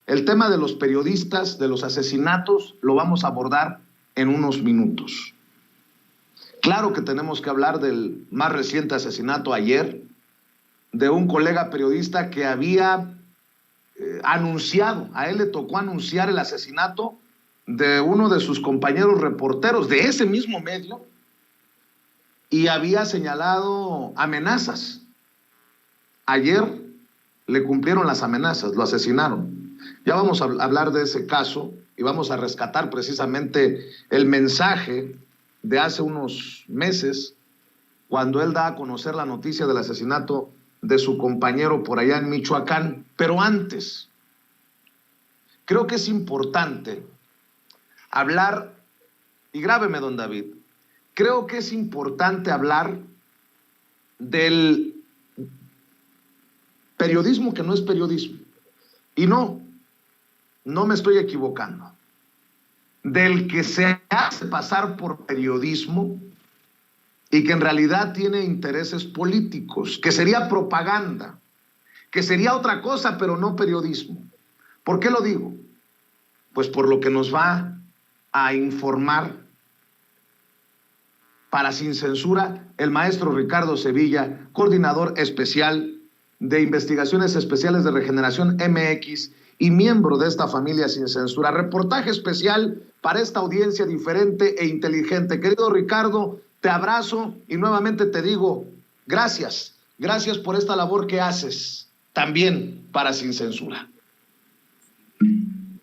El tema de los periodistas, de los asesinatos, lo vamos a abordar en unos minutos. Claro que tenemos que hablar del más reciente asesinato ayer de un colega periodista que había anunciado, a él le tocó anunciar el asesinato de uno de sus compañeros reporteros de ese mismo medio y había señalado amenazas. Ayer le cumplieron las amenazas, lo asesinaron. Ya vamos a hablar de ese caso y vamos a rescatar precisamente el mensaje de hace unos meses cuando él da a conocer la noticia del asesinato de su compañero por allá en Michoacán. Pero antes, creo que es importante hablar, y grábeme, don David, creo que es importante hablar del periodismo que no es periodismo. Y no me estoy equivocando. Del que se hace pasar por periodismo y que en realidad tiene intereses políticos, que sería propaganda, que sería otra cosa, pero no periodismo. ¿Por qué lo digo? Pues por lo que nos va a informar para Sin Censura el maestro Ricardo Sevilla, coordinador especial de Investigaciones Especiales de Regeneración MX y miembro de esta familia Sin Censura. Reportaje especial para esta audiencia diferente e inteligente. Querido Ricardo, te abrazo y nuevamente te digo gracias. Gracias por esta labor que haces también para Sin Censura.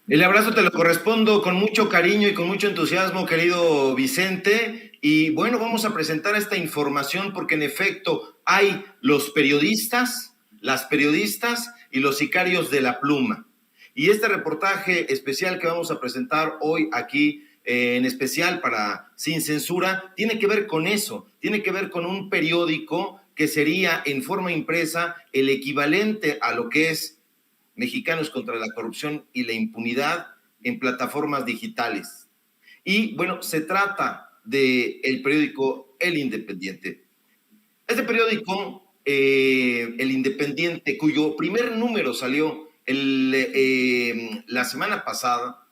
El abrazo te lo correspondo con mucho cariño y con mucho entusiasmo, querido Vicente. Y bueno, vamos a presentar esta información porque en efecto hay los periodistas, las periodistas y los sicarios de la pluma. Y este reportaje especial que vamos a presentar hoy aquí, en especial para Sin Censura, tiene que ver con eso, tiene que ver con un periódico que sería en forma impresa el equivalente a lo que es Mexicanos contra la Corrupción y la Impunidad en plataformas digitales. Y bueno, se trata del periódico El Independiente. Este periódico, El Independiente, cuyo primer número salió la semana pasada,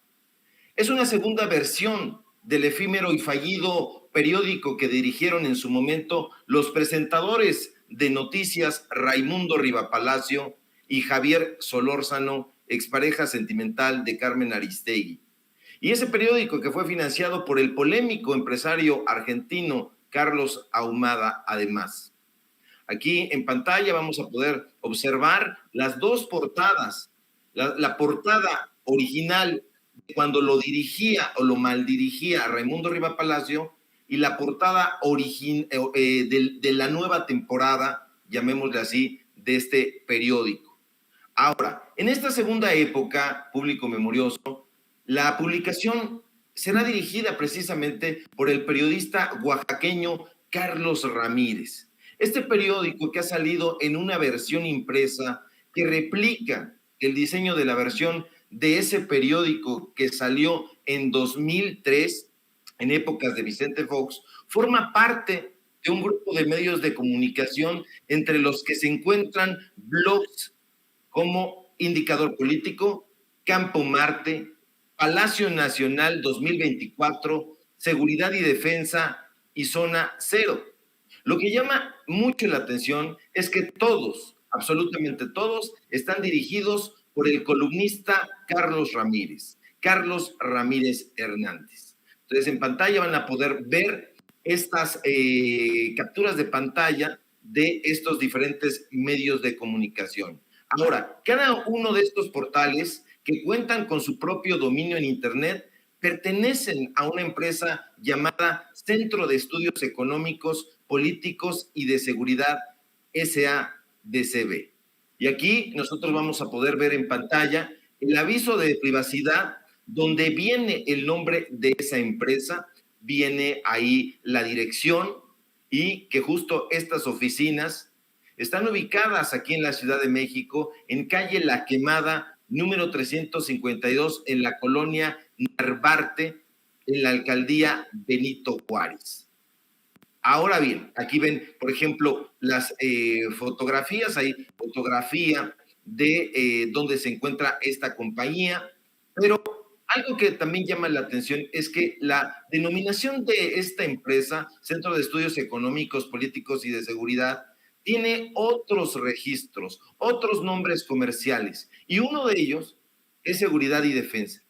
es una segunda versión del efímero y fallido periódico que dirigieron en su momento los presentadores de noticias Raimundo Rivapalacio y Javier Solórzano, expareja sentimental de Carmen Aristegui. Y ese periódico que fue financiado por el polémico empresario argentino Carlos Ahumada, además. Aquí en pantalla vamos a poder observar las dos portadas. La portada original cuando lo dirigía o lo maldirigía Raimundo Rivapalacio y la portada de la nueva temporada, llamémosle así, de este periódico. Ahora, en esta segunda época, público memorioso, la publicación será dirigida precisamente por el periodista oaxaqueño Carlos Ramírez. Este periódico que ha salido en una versión impresa que replica el diseño de la versión de ese periódico que salió en 2003, en épocas de Vicente Fox, forma parte de un grupo de medios de comunicación entre los que se encuentran blogs como Indicador Político, Campo Marte, Palacio Nacional 2024, Seguridad y Defensa y Zona Cero. Lo que llama mucho la atención es que todos, absolutamente todos, están dirigidos por el columnista Carlos Ramírez Hernández. Entonces, en pantalla van a poder ver estas capturas de pantalla de estos diferentes medios de comunicación. Ahora, cada uno de estos portales que cuentan con su propio dominio en Internet pertenecen a una empresa llamada Centro de Estudios Económicos, Políticos y de Seguridad, SADCB. Y aquí nosotros vamos a poder ver en pantalla el aviso de privacidad donde viene el nombre de esa empresa, viene ahí la dirección y que justo estas oficinas están ubicadas aquí en la Ciudad de México, en calle La Quemada, número 352, en la colonia Narvarte, en la alcaldía Benito Juárez. Ahora bien, aquí ven, por ejemplo, las fotografías, hay fotografía de dónde se encuentra esta compañía, pero algo que también llama la atención es que la denominación de esta empresa, Centro de Estudios Económicos, Políticos y de Seguridad, tiene otros registros, otros nombres comerciales, y uno de ellos es Seguridad y Defensa.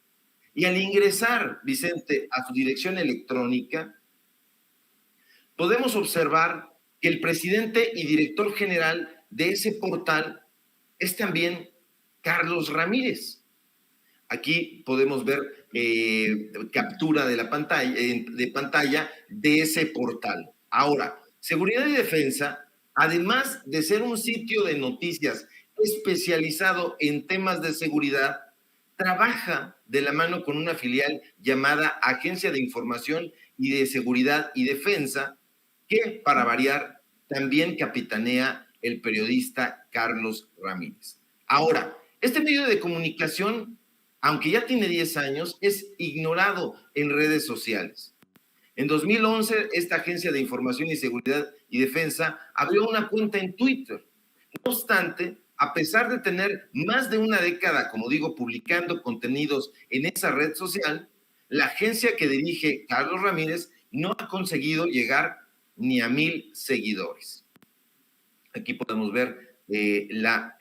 Y al ingresar, Vicente, a su dirección electrónica, podemos observar que el presidente y director general de ese portal es también Carlos Ramírez. Aquí podemos ver captura de la pantalla de ese portal. Ahora, Seguridad y Defensa, además de ser un sitio de noticias especializado en temas de seguridad, trabaja de la mano con una filial llamada Agencia de Información y de Seguridad y Defensa, que, para variar, también capitanea el periodista Carlos Ramírez. Ahora, este medio de comunicación, aunque ya tiene 10 años, es ignorado en redes sociales. En 2011, esta Agencia de Información y Seguridad y Defensa abrió una cuenta en Twitter. No obstante, a pesar de tener más de una década, como digo, publicando contenidos en esa red social, la agencia que dirige Carlos Ramírez no ha conseguido llegar ni a 1,000 seguidores. Aquí podemos ver la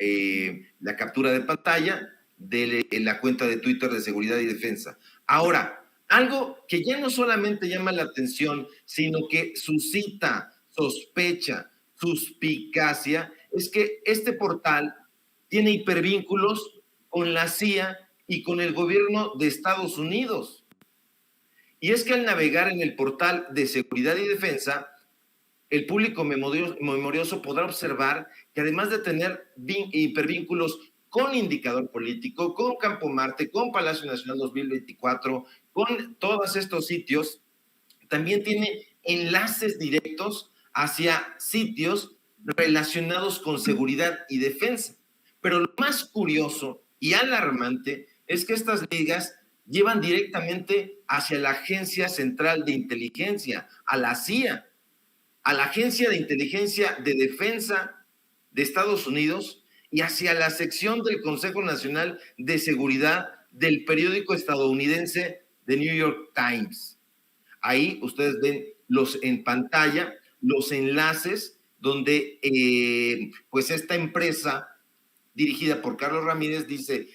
captura de pantalla de la cuenta de Twitter de Seguridad y Defensa. Ahora, algo que ya no solamente llama la atención, sino que suscita sospecha, suspicacia, es que este portal tiene hipervínculos con la CIA y con el gobierno de Estados Unidos. Y es que al navegar en el portal de Seguridad y Defensa, el público memorioso podrá observar que además de tener hipervínculos con Indicador Político, con Campo Marte, con Palacio Nacional 2024, con todos estos sitios, también tiene enlaces directos hacia sitios relacionados con seguridad y defensa. Pero lo más curioso y alarmante es que estas ligas llevan directamente hacia la Agencia Central de Inteligencia, a la CIA, a la Agencia de Inteligencia de Defensa de Estados Unidos y hacia la sección del Consejo Nacional de Seguridad del periódico estadounidense The New York Times. Ahí ustedes ven en pantalla los enlaces donde pues esta empresa dirigida por Carlos Ramírez dice,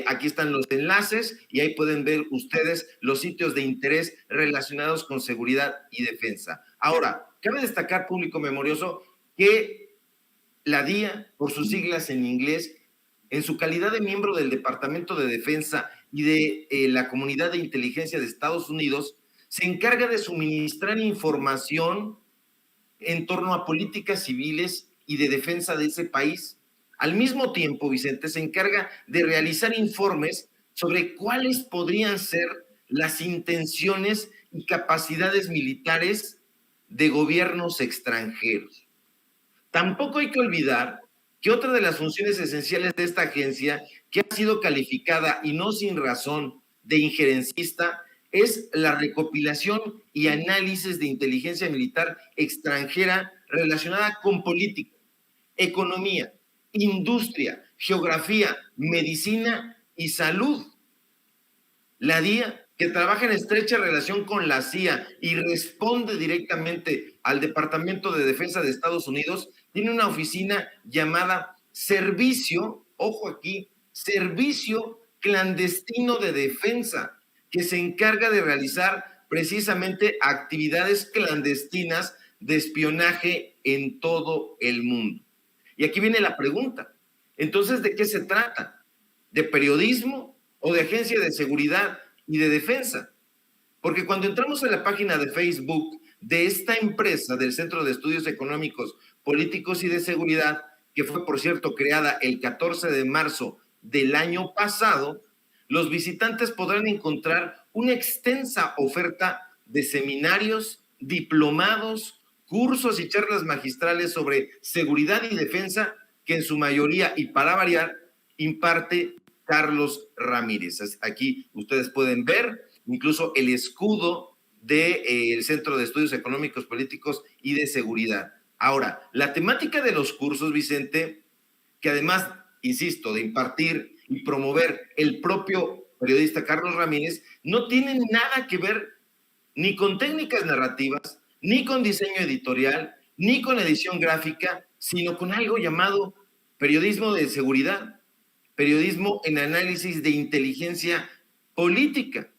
aquí están los enlaces y ahí pueden ver ustedes los sitios de interés relacionados con seguridad y defensa. Ahora, cabe destacar, público memorioso, que la DIA, por sus siglas en inglés, en su calidad de miembro del Departamento de Defensa y de la Comunidad de Inteligencia de Estados Unidos, se encarga de suministrar información en torno a políticas civiles y de defensa de ese país. Al mismo tiempo, Vicente, se encarga de realizar informes sobre cuáles podrían ser las intenciones y capacidades militares de gobiernos extranjeros. Tampoco hay que olvidar que otra de las funciones esenciales de esta agencia, que ha sido calificada y no sin razón de injerencista, es la recopilación y análisis de inteligencia militar extranjera relacionada con política, economía, industria, geografía, medicina y salud. La DIA, que trabaja en estrecha relación con la CIA y responde directamente al Departamento de Defensa de Estados Unidos, tiene una oficina llamada Servicio, ojo aquí, Servicio Clandestino de Defensa, que se encarga de realizar precisamente actividades clandestinas de espionaje en todo el mundo. Y aquí viene la pregunta. Entonces, ¿de qué se trata? ¿De periodismo o de agencia de seguridad y de defensa? Porque cuando entramos en la página de Facebook de esta empresa del Centro de Estudios Económicos, Políticos y de Seguridad, que fue, por cierto, creada el 14 de marzo del año pasado, los visitantes podrán encontrar una extensa oferta de seminarios, diplomados, cursos y charlas magistrales sobre seguridad y defensa que en su mayoría, y para variar, imparte Carlos Ramírez. Aquí ustedes pueden ver incluso el escudo del Centro de Estudios Económicos, Políticos y de Seguridad. Ahora, la temática de los cursos, Vicente, que además insisto, de impartir y promover el propio periodista Carlos Ramírez, no tienen nada que ver ni con técnicas narrativas, ni con diseño editorial, ni con edición gráfica, sino con algo llamado periodismo de seguridad, periodismo en análisis de inteligencia política.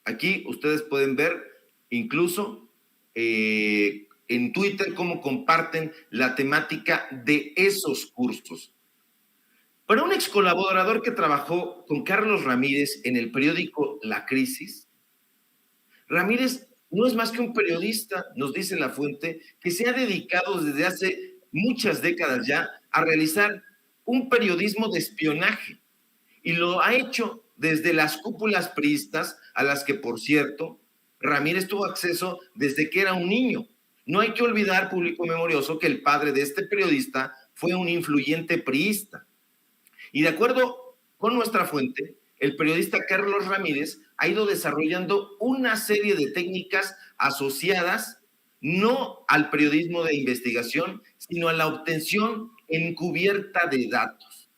Aquí ustedes pueden ver incluso en Twitter cómo comparten la temática de esos cursos. Para un ex colaborador que trabajó con Carlos Ramírez en el periódico La Crisis, Ramírez no es más que un periodista, nos dice la fuente, que se ha dedicado desde hace muchas décadas ya a realizar un periodismo de espionaje y lo ha hecho desde las cúpulas priistas, a las que, por cierto, Ramírez tuvo acceso desde que era un niño. No hay que olvidar, público memorioso, que el padre de este periodista fue un influyente priista. Y de acuerdo con nuestra fuente, el periodista Carlos Ramírez ha ido desarrollando una serie de técnicas asociadas no al periodismo de investigación, sino a la obtención encubierta de datos.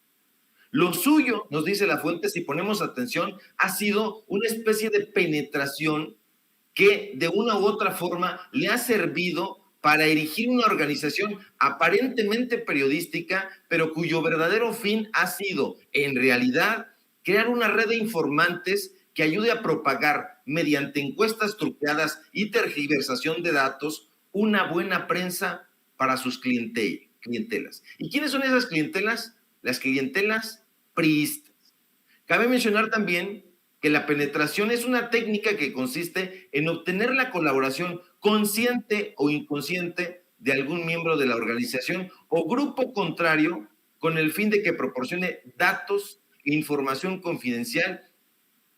Lo suyo, nos dice la fuente, si ponemos atención, ha sido una especie de penetración que de una u otra forma le ha servido para erigir una organización aparentemente periodística, pero cuyo verdadero fin ha sido, en realidad, crear una red de informantes que ayude a propagar, mediante encuestas truqueadas y tergiversación de datos, una buena prensa para sus clientelas. ¿Y quiénes son esas clientelas? Las clientelas priistas. Cabe mencionar también que la penetración es una técnica que consiste en obtener la colaboración consciente o inconsciente de algún miembro de la organización o grupo contrario con el fin de que proporcione datos e información confidencial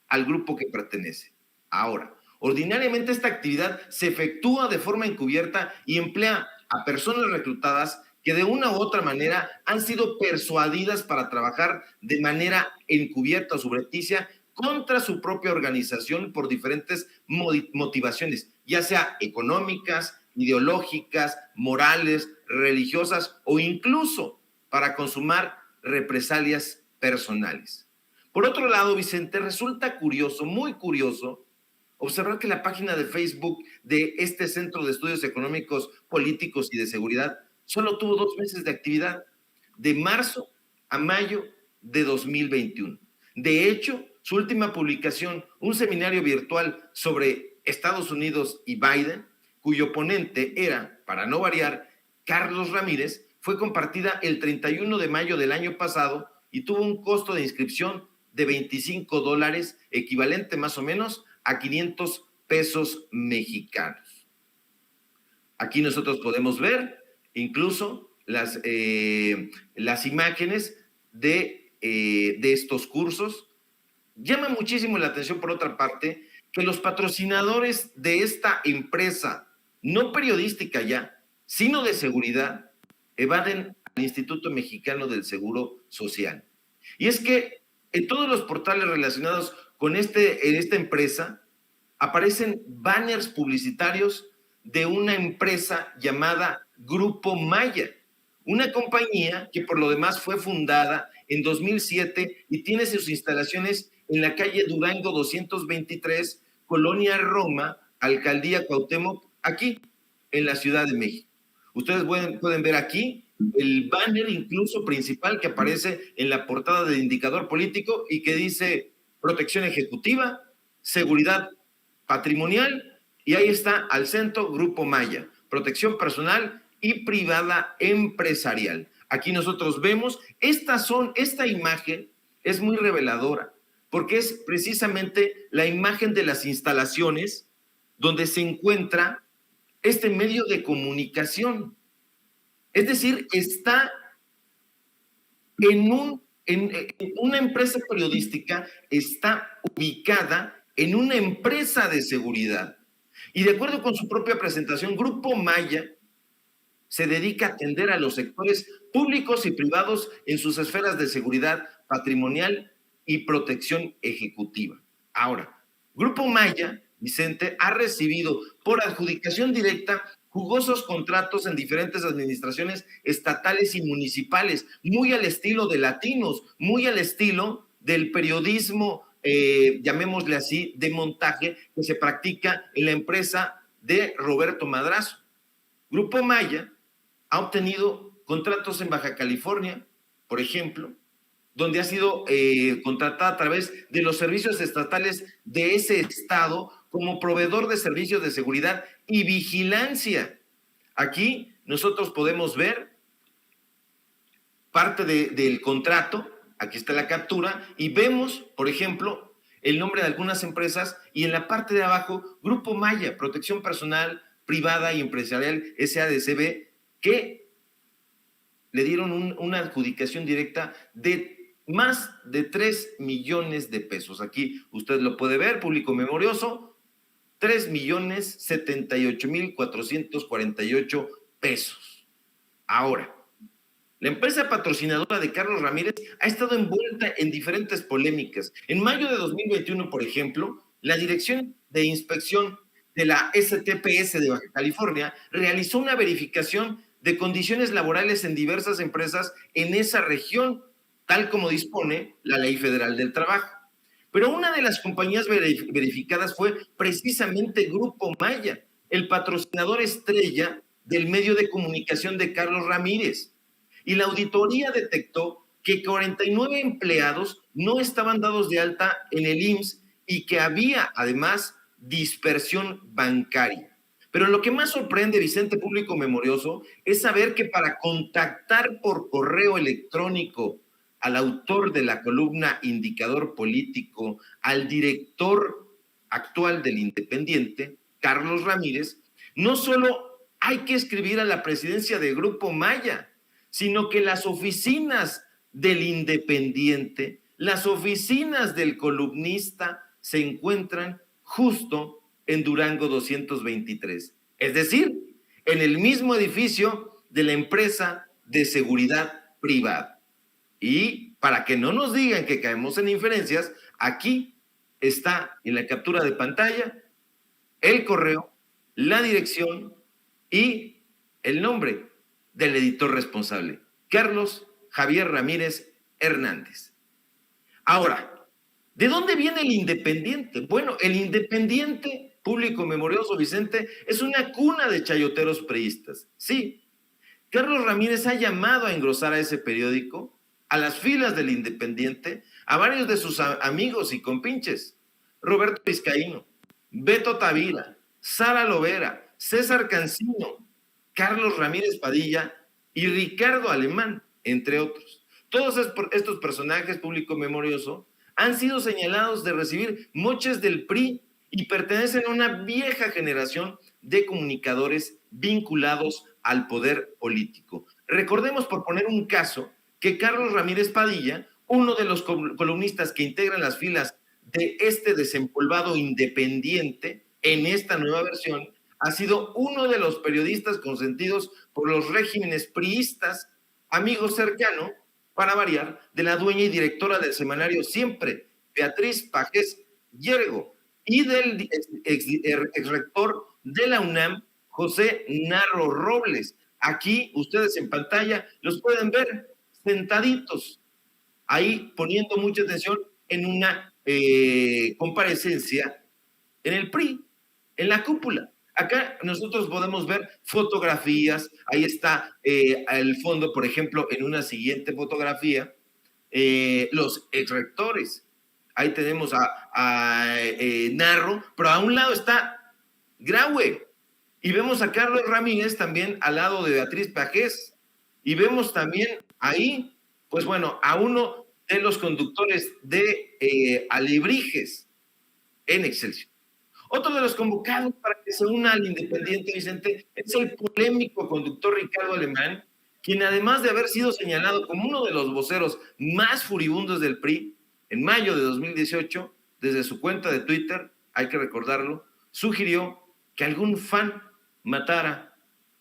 al grupo que pertenece. Ahora, ordinariamente esta actividad se efectúa de forma encubierta y emplea a personas reclutadas que de una u otra manera han sido persuadidas para trabajar de manera encubierta o subrepticia contra su propia organización por diferentes motivaciones, ya sea económicas, ideológicas, morales, religiosas o incluso para consumar represalias personales. Por otro lado, Vicente, resulta curioso, muy curioso, observar que la página de Facebook de este Centro de Estudios Económicos, Políticos y de Seguridad solo tuvo 2 meses de actividad, de marzo a mayo de 2021. De hecho, su última publicación, un seminario virtual sobre Estados Unidos y Biden, cuyo ponente era, para no variar, Carlos Ramírez, fue compartida el 31 de mayo del año pasado y tuvo un costo de inscripción de $25, equivalente más o menos a 500 pesos mexicanos. Aquí nosotros podemos ver incluso las imágenes de estos cursos. Llama muchísimo la atención, por otra parte, que los patrocinadores de esta empresa, no periodística ya, sino de seguridad, evaden al Instituto Mexicano del Seguro Social. Y es que en todos los portales relacionados con esta empresa aparecen banners publicitarios de una empresa llamada Grupo Maya, una compañía que por lo demás fue fundada en 2007 y tiene sus instalaciones en la calle Durango 223, Colonia Roma, Alcaldía Cuauhtémoc, aquí en la Ciudad de México. Ustedes pueden ver aquí el banner incluso principal que aparece en la portada del indicador político y que dice protección ejecutiva, seguridad patrimonial, y ahí está al centro Grupo Maya, protección personal y privada empresarial. Aquí nosotros vemos, esta imagen es muy reveladora, porque es precisamente la imagen de las instalaciones donde se encuentra este medio de comunicación. Es decir, está en una empresa periodística, está ubicada en una empresa de seguridad. Y de acuerdo con su propia presentación, Grupo Maya se dedica a atender a los sectores públicos y privados en sus esferas de seguridad patrimonial y protección ejecutiva. Ahora, Grupo Maya, Vicente, ha recibido por adjudicación directa jugosos contratos en diferentes administraciones estatales y municipales, muy al estilo de Latinos, muy al estilo del periodismo, llamémosle así, de montaje que se practica en la empresa de Roberto Madrazo. Grupo Maya ha obtenido contratos en Baja California, por ejemplo, donde ha sido contratada a través de los servicios estatales de ese estado como proveedor de servicios de seguridad y vigilancia. Aquí nosotros podemos ver parte del contrato, aquí está la captura, y vemos, por ejemplo, el nombre de algunas empresas, y en la parte de abajo, Grupo Maya, Protección Personal, Privada y Empresarial, SADCB, que le dieron una adjudicación directa de más de 3 millones de pesos. Aquí usted lo puede ver, público memorioso, 3,078,448 pesos. Ahora, la empresa patrocinadora de Carlos Ramírez ha estado envuelta en diferentes polémicas. En mayo de 2021, por ejemplo, la Dirección de Inspección de la STPS de Baja California realizó una verificación de condiciones laborales en diversas empresas en esa región, tal como dispone la Ley Federal del Trabajo. Pero una de las compañías verificadas fue precisamente Grupo Maya, el patrocinador estrella del medio de comunicación de Carlos Ramírez. Y la auditoría detectó que 49 empleados no estaban dados de alta en el IMSS y que había además dispersión bancaria. Pero lo que más sorprende, Vicente, público memorioso, es saber que para contactar por correo electrónico al autor de la columna Indicador Político, al director actual del Independiente, Carlos Ramírez, no solo hay que escribir a la presidencia de Grupo Maya, sino que las oficinas del Independiente, las oficinas del columnista se encuentran justo en Durango 223, es decir, en el mismo edificio de la empresa de seguridad privada. Y para que no nos digan que caemos en inferencias, aquí está en la captura de pantalla el correo, la dirección y el nombre del editor responsable, Carlos Javier Ramírez Hernández. Ahora, ¿de dónde viene el Independiente? Bueno, el Independiente, público memorioso, Vicente, es una cuna de chayoteros priistas. Sí, Carlos Ramírez ha llamado a engrosar a ese periódico, a las filas del Independiente, a varios de sus amigos y compinches. Roberto Vizcaíno, Beto Tavira, Sara Lovera, César Cancino, Carlos Ramírez Padilla y Ricardo Alemán, entre otros. Todos estos personajes, público memorioso, han sido señalados de recibir moches del PRI y pertenecen a una vieja generación de comunicadores vinculados al poder político. Recordemos, por poner un caso, que Carlos Ramírez Padilla, uno de los columnistas que integran las filas de este desempolvado Independiente en esta nueva versión, ha sido uno de los periodistas consentidos por los regímenes priistas, amigo cercano, para variar, de la dueña y directora del semanario Siempre, Beatriz Pajés Yergo, y del exrector de la UNAM, José Narro Robles. Aquí ustedes en pantalla los pueden ver sentaditos, ahí poniendo mucha atención en una comparecencia en el PRI, en la cúpula. Acá nosotros podemos ver fotografías, ahí está el fondo, por ejemplo, en una siguiente fotografía, los exrectores. Ahí tenemos a Narro, pero a un lado está Graue. Y vemos a Carlos Ramírez también al lado de Beatriz Pajés. Y vemos también ahí, pues bueno, a uno de los conductores de Alebrijes en Excelsior. Otro de los convocados para que se una al Independiente, Vicente, es el polémico conductor Ricardo Alemán, quien además de haber sido señalado como uno de los voceros más furibundos del PRI, en mayo de 2018, desde su cuenta de Twitter, hay que recordarlo, sugirió que algún fan matara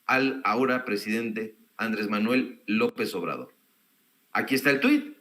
al ahora presidente Andrés Manuel López Obrador. Aquí está el tuit,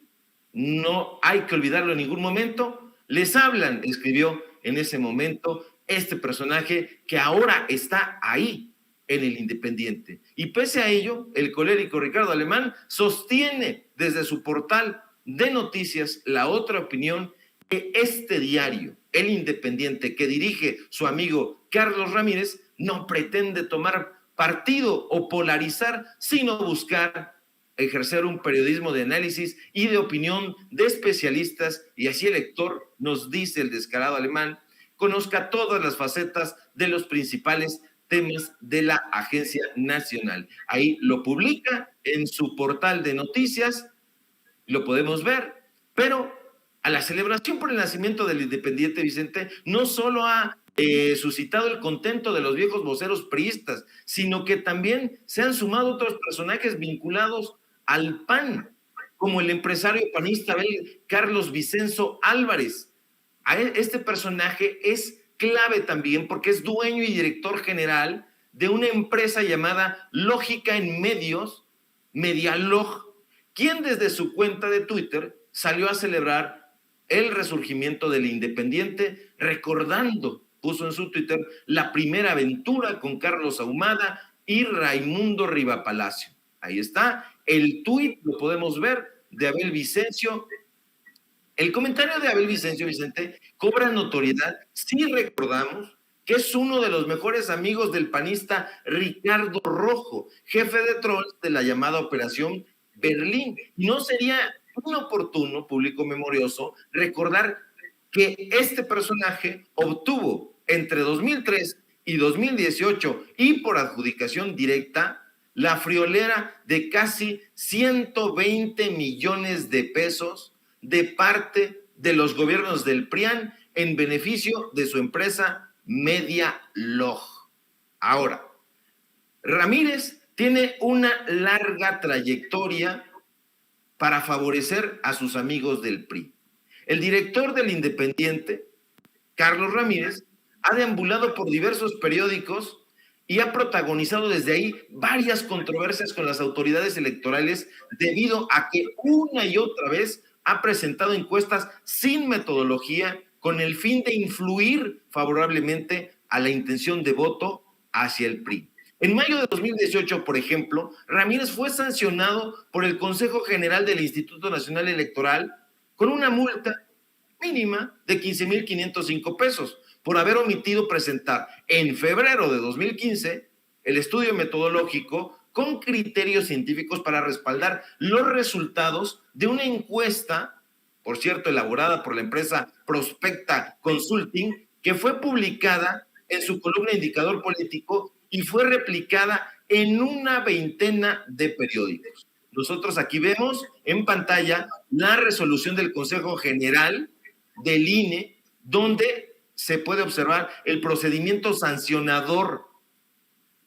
no hay que olvidarlo en ningún momento. Les hablan, escribió en ese momento este personaje que ahora está ahí en el Independiente. Y pese a ello, el colérico Ricardo Alemán sostiene desde su portal de noticias La Otra Opinión que este diario, El Independiente, que dirige su amigo Carlos Ramírez, no pretende tomar partido o polarizar, sino buscar ejercer un periodismo de análisis y de opinión de especialistas, y así el lector, nos dice el descarado Alemán, conozca todas las facetas de los principales temas de la Agencia Nacional. Ahí lo publica en su portal de noticias, lo podemos ver, pero a la celebración por el nacimiento del Independiente, Vicente, no solo ha suscitado el contento de los viejos voceros priistas, sino que también se han sumado otros personajes vinculados al PAN, como el empresario panista Carlos Vicenzo Álvarez. Este personaje es clave también porque es dueño y director general de una empresa llamada Lógica en Medios, Medialog, quien desde su cuenta de Twitter salió a celebrar el resurgimiento del Independiente, recordando, puso en su Twitter, la primera aventura con Carlos Ahumada y Raimundo Rivapalacio. Ahí está, el tuit lo podemos ver de Abel Vicencio. El comentario de Abel Vicencio, Vicente, cobra notoriedad si recordamos que es uno de los mejores amigos del panista Ricardo Rojo, jefe de trolls de la llamada Operación Berlín. No sería inoportuno, público memorioso, recordar que este personaje obtuvo entre 2003 y 2018 y por adjudicación directa la friolera de casi 120 millones de pesos de parte de los gobiernos del PRIAN en beneficio de su empresa Medialog. Ahora, Ramírez tiene una larga trayectoria para favorecer a sus amigos del PRI. El director del Independiente, Carlos Ramírez, ha deambulado por diversos periódicos y ha protagonizado desde ahí varias controversias con las autoridades electorales debido a que una y otra vez ha presentado encuestas sin metodología con el fin de influir favorablemente a la intención de voto hacia el PRI. En mayo de 2018, por ejemplo, Ramírez fue sancionado por el Consejo General del Instituto Nacional Electoral con una multa mínima de 15,505 pesos por haber omitido presentar en febrero de 2015 el estudio metodológico con criterios científicos para respaldar los resultados de una encuesta, por cierto, elaborada por la empresa Prospecta Consulting, que fue publicada en su columna Indicador Político y fue replicada en una veintena de periódicos. Nosotros aquí vemos en pantalla la resolución del Consejo General del INE, donde se puede observar el procedimiento sancionador.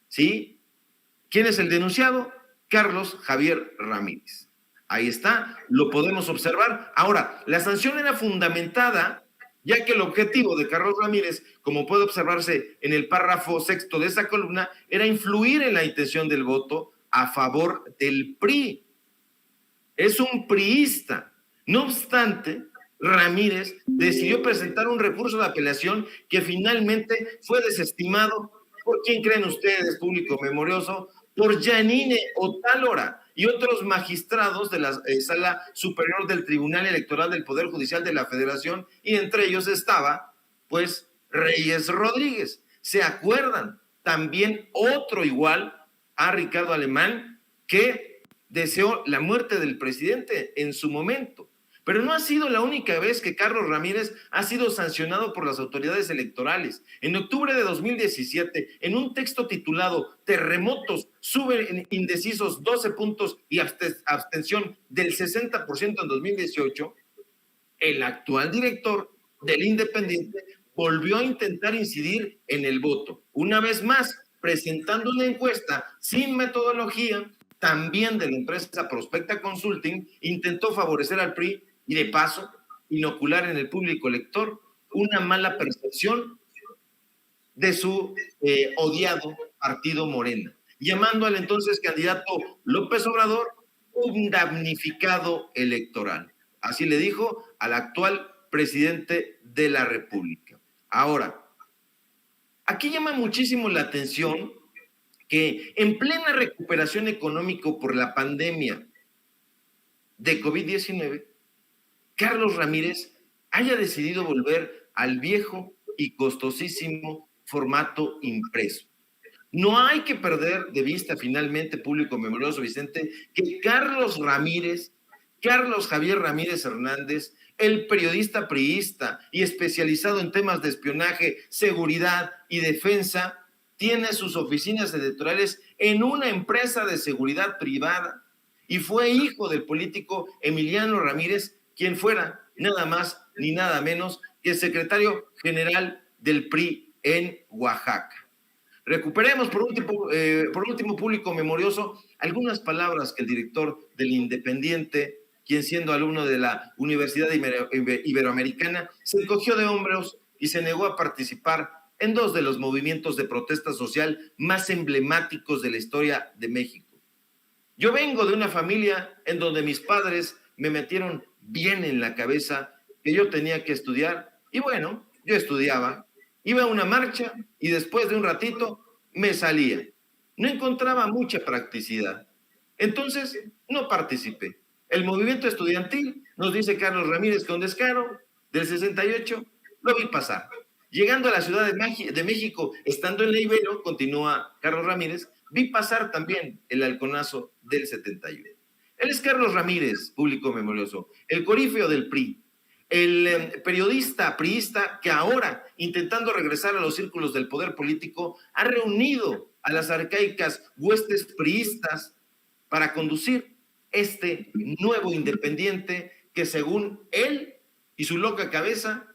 ¿Sí? ¿Quién es el denunciado? Carlos Javier Ramírez. Ahí está, lo podemos observar. Ahora, la sanción era fundamentada, ya que el objetivo de Carlos Ramírez, como puede observarse en el párrafo sexto de esa columna, era influir en la intención del voto a favor del PRI. Es un priista. No obstante, Ramírez decidió presentar un recurso de apelación que finalmente fue desestimado. ¿Por quién creen ustedes, público memorioso? Por Yanine Otálora y otros magistrados de la Sala Superior del Tribunal Electoral del Poder Judicial de la Federación, y entre ellos estaba, pues, Reyes Rodríguez. ¿Se acuerdan? También otro igual a Ricardo Alemán, que deseó la muerte del presidente en su momento. Pero no ha sido la única vez que Carlos Ramírez ha sido sancionado por las autoridades electorales. En octubre de 2017, en un texto titulado Terremotos, suben indecisos 12 puntos y abstención del 60% en 2018, el actual director del Independiente volvió a intentar incidir en el voto. Una vez más, presentando una encuesta sin metodología, también de la empresa Prospecta Consulting, intentó favorecer al PRI y de paso inocular en el público elector una mala percepción de su odiado partido Morena, llamando al entonces candidato López Obrador un damnificado electoral. Así le dijo al actual presidente de la República. Ahora, aquí llama muchísimo la atención que en plena recuperación económica por la pandemia de COVID-19, Carlos Ramírez haya decidido volver al viejo y costosísimo formato impreso. No hay que perder de vista finalmente, público memorioso, Vicente, que Carlos Javier Ramírez Hernández, el periodista priista y especializado en temas de espionaje, seguridad y defensa, tiene sus oficinas editoriales en una empresa de seguridad privada y fue hijo del político Emiliano Ramírez, quien fuera nada más ni nada menos que el secretario general del PRI en Oaxaca. Recuperemos por último, público memorioso, algunas palabras que el director del Independiente, quien siendo alumno de la Universidad Iberoamericana, se encogió de hombros y se negó a participar en dos de los movimientos de protesta social más emblemáticos de la historia de México. Yo vengo de una familia en donde mis padres me metieron bien en la cabeza que yo tenía que estudiar, y bueno, yo estudiaba, iba a una marcha y después de un ratito me salía. No encontraba mucha practicidad. Entonces, no participé. El movimiento estudiantil, nos dice Carlos Ramírez con descaro, del 68, lo vi pasar. Llegando a la Ciudad de México, estando en la Ibero, continúa Carlos Ramírez, vi pasar también el halconazo del 71. Él es Carlos Ramírez, público memorioso, el corífeo del PRI, el periodista priista que ahora, intentando regresar a los círculos del poder político, ha reunido a las arcaicas huestes priistas para conducir este nuevo Independiente que, según él y su loca cabeza,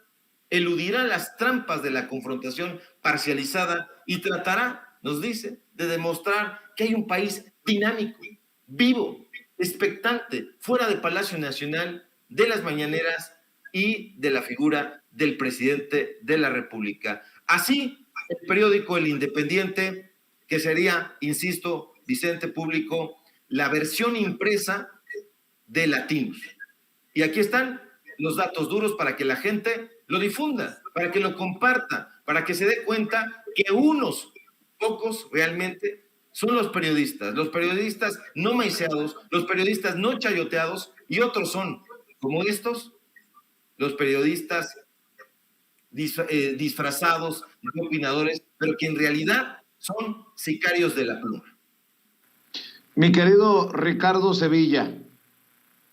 eludirá las trampas de la confrontación parcializada y tratará, nos dice, de demostrar que hay un país dinámico, vivo, expectante, fuera de Palacio Nacional, de las mañaneras y de la figura del presidente de la República. Así, el periódico El Independiente, que sería, insisto, Vicente, público, la versión impresa de Latinos. Y aquí están los datos duros para que la gente lo difunda, para que lo comparta, para que se dé cuenta que unos pocos realmente son los periodistas no maiceados, los periodistas no chayoteados, y otros son, como estos, los periodistas disfrazados de opinadores, pero que en realidad son sicarios de la pluma. Mi querido Ricardo Sevilla,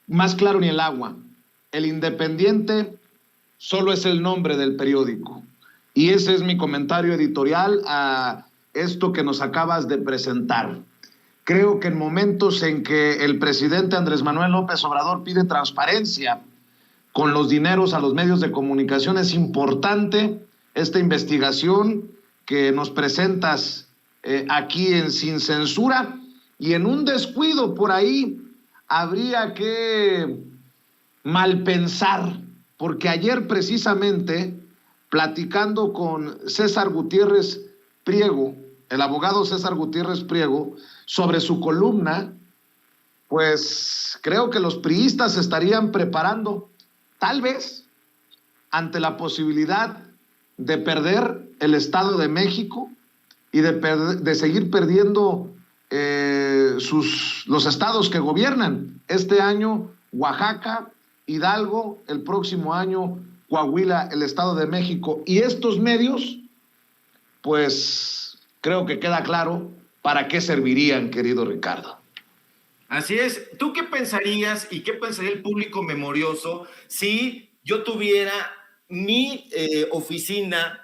más claro ni el agua. El Independiente solo es el nombre del periódico. Y ese es mi comentario editorial a esto que nos acabas de presentar. Creo que en momentos en que el presidente Andrés Manuel López Obrador pide transparencia con los dineros a los medios de comunicación, es importante esta investigación que nos presentas aquí en Sin Censura, y en un descuido por ahí habría que malpensar, porque ayer precisamente, platicando con César Gutiérrez Priego, el abogado César Gutiérrez Priego, sobre su columna, pues creo que los priistas se estarían preparando, tal vez, ante la posibilidad de perder el Estado de México y de seguir perdiendo los estados que gobiernan. Este año, Oaxaca, Hidalgo, el próximo año, Coahuila, el Estado de México. Y estos medios, pues creo que queda claro para qué servirían, querido Ricardo. Así es. ¿Tú qué pensarías y qué pensaría el público memorioso si yo tuviera mi oficina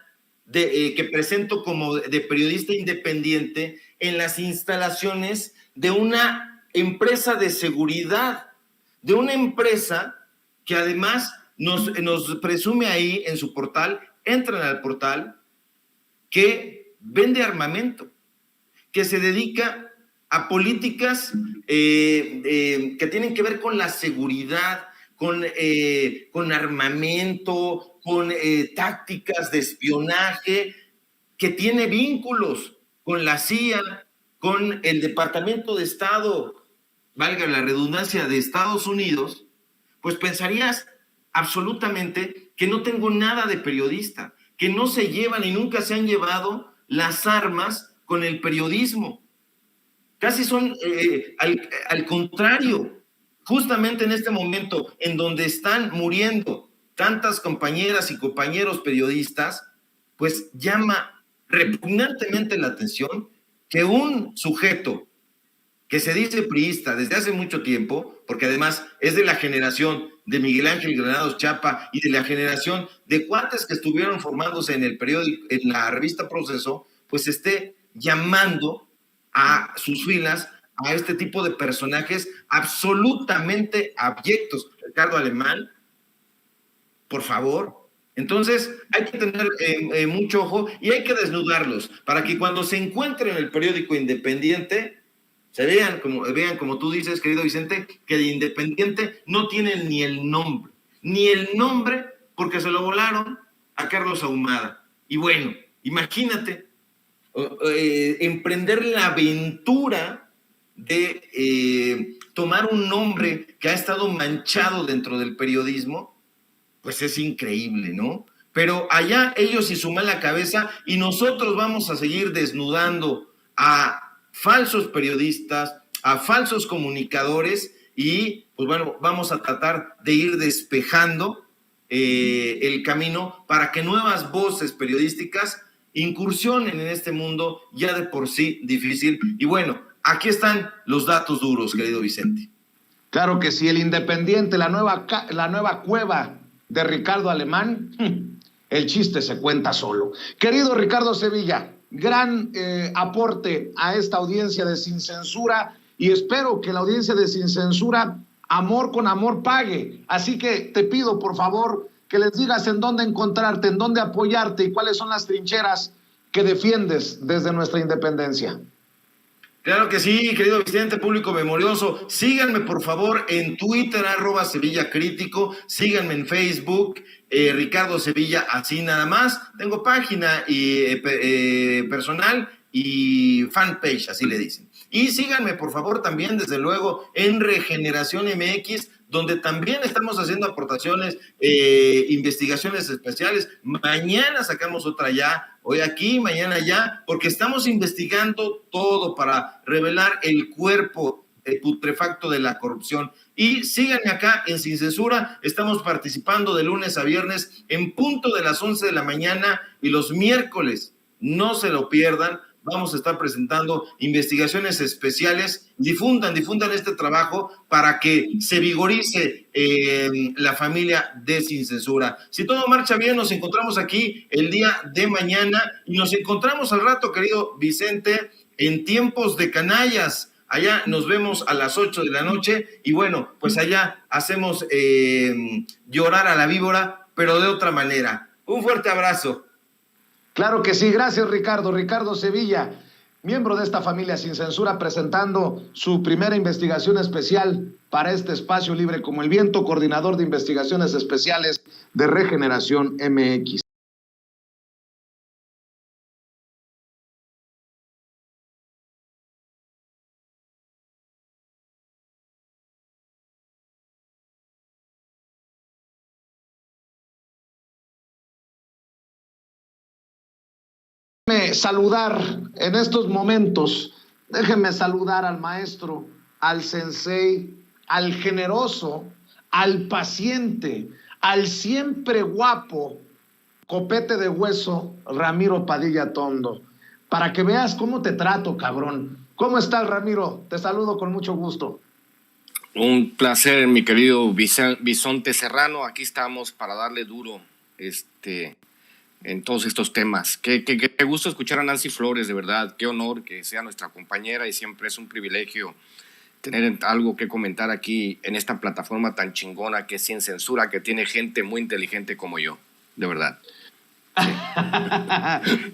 que presento como de periodista independiente en las instalaciones de una empresa de seguridad, de una empresa que además nos presume ahí en su portal, entran al portal, que vende armamento, que se dedica a políticas que tienen que ver con la seguridad, con armamento, con tácticas de espionaje, que tiene vínculos con la CIA, con el Departamento de Estado, valga la redundancia, de Estados Unidos, pues pensarías absolutamente que no tengo nada de periodista, que no se llevan y nunca se han llevado las armas con el periodismo, casi son al contrario. Justamente en este momento en donde están muriendo tantas compañeras y compañeros periodistas, pues llama repugnantemente la atención que un sujeto que se dice priista desde hace mucho tiempo, porque además es de la generación de Miguel Ángel Granados Chapa y de la generación de cuates que estuvieron formándose en el periódico, en la revista Proceso, pues esté llamando a sus filas a este tipo de personajes absolutamente abyectos. Ricardo Alemán, por favor. Entonces hay que tener mucho ojo y hay que desnudarlos para que cuando se encuentren en el periódico independiente se vean como tú dices, querido Vicente, que de independiente no tienen ni el nombre porque se lo volaron a Carlos Ahumada. Y bueno, imagínate emprender la aventura de tomar un nombre que ha estado manchado dentro del periodismo, pues es increíble, ¿no? Pero allá ellos y su mala cabeza, y nosotros vamos a seguir desnudando a falsos periodistas, a falsos comunicadores, y pues bueno, vamos a tratar de ir despejando el camino para que nuevas voces periodísticas incursionen en este mundo ya de por sí difícil. Y bueno, aquí están los datos duros, querido Vicente. Claro que sí, el Independiente, la nueva cueva de Ricardo Alemán, el chiste se cuenta solo. Querido Ricardo Sevilla, gran aporte a esta audiencia de Sin Censura, y espero que la audiencia de Sin Censura, amor con amor pague. Así que te pido, por favor, que les digas en dónde encontrarte, en dónde apoyarte y cuáles son las trincheras que defiendes desde nuestra independencia. Claro que sí, querido Vicente, público memorioso. Síganme, por favor, en Twitter, @SevillaCrítico. Síganme en Facebook, Ricardo Sevilla, así nada más. Tengo página personal y fanpage, así le dicen. Y síganme, por favor, también, desde luego, en Regeneración MX, donde también estamos haciendo aportaciones, investigaciones especiales. Mañana sacamos otra ya, hoy aquí, mañana ya, porque estamos investigando todo para revelar el cuerpo putrefacto de la corrupción. Y síganme acá en Sin Censura, estamos participando de lunes a viernes en punto de las 11 de la mañana, y los miércoles, no se lo pierdan, vamos a estar presentando investigaciones especiales. Difundan este trabajo para que se vigorice la familia de Sin Censura. Si todo marcha bien, nos encontramos aquí el día de mañana y nos encontramos al rato, querido Vicente, en Tiempos de Canallas. Allá nos vemos a las 8 de la noche y bueno, pues allá hacemos llorar a la víbora, pero de otra manera. Un fuerte abrazo. Claro que sí, gracias Ricardo. Ricardo Sevilla, miembro de esta familia Sin Censura, presentando su primera investigación especial para este espacio libre como el viento, coordinador de investigaciones especiales de Regeneración MX. Saludar en estos momentos, déjenme saludar al maestro, al sensei, al generoso, al paciente, al siempre guapo, copete de hueso, Ramiro Padilla Tondo, para que veas cómo te trato, cabrón. ¿Cómo estás, Ramiro? Te saludo con mucho gusto. Un placer, mi querido Bisonte Serrano. Aquí estamos para darle duro en todos estos temas. Qué gusto escuchar a Nancy Flores, de verdad. Qué honor que sea nuestra compañera y siempre es un privilegio tener algo que comentar aquí en esta plataforma tan chingona que es Sin Censura, que tiene gente muy inteligente como yo, de verdad. Sí.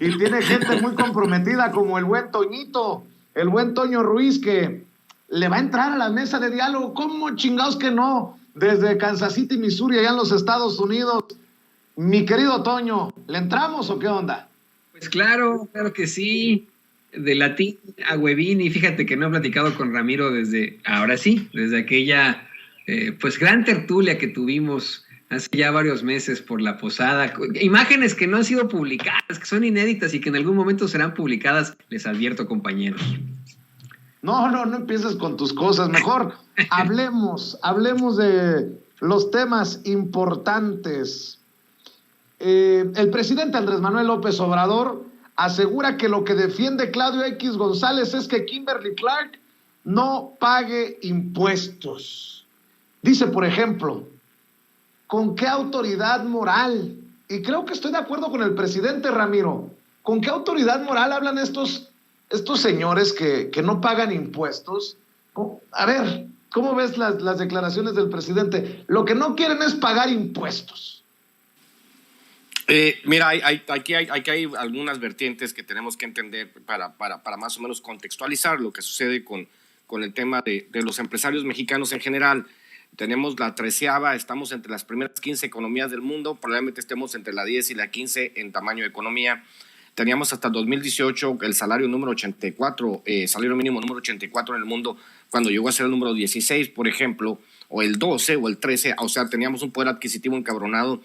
Y tiene gente muy comprometida como el buen Toñito, el buen Toño Ruiz, que le va a entrar a la mesa de diálogo. ¿Cómo chingados que no? Desde Kansas City, Missouri, allá en los Estados Unidos. Mi querido Toño, ¿le entramos o qué onda? Pues claro que sí, de latín a huevín, y fíjate que no he platicado con Ramiro desde aquella pues gran tertulia que tuvimos hace ya varios meses por la posada, imágenes que no han sido publicadas, que son inéditas y que en algún momento serán publicadas, les advierto, compañeros. No empieces con tus cosas. Mejor hablemos de los temas importantes. El presidente Andrés Manuel López Obrador asegura que lo que defiende Claudio X González es que Kimberly Clark no pague impuestos. Dice, por ejemplo, ¿con qué autoridad moral? Y creo que estoy de acuerdo con el presidente, Ramiro. ¿Con qué autoridad moral hablan estos señores que no pagan impuestos? A ver, ¿cómo ves las declaraciones del presidente? Lo que no quieren es pagar impuestos. Mira, aquí hay algunas vertientes que tenemos que entender para más o menos contextualizar lo que sucede con el tema de los empresarios mexicanos en general. Tenemos la 13ª, estamos entre las primeras 15 economías del mundo, probablemente estemos entre la 10 y la 15 en tamaño de economía. Teníamos hasta 2018 el salario número 84, salario mínimo número 84 en el mundo, cuando llegó a ser el número 16, por ejemplo, o el 12 o el 13, o sea, teníamos un poder adquisitivo encabronado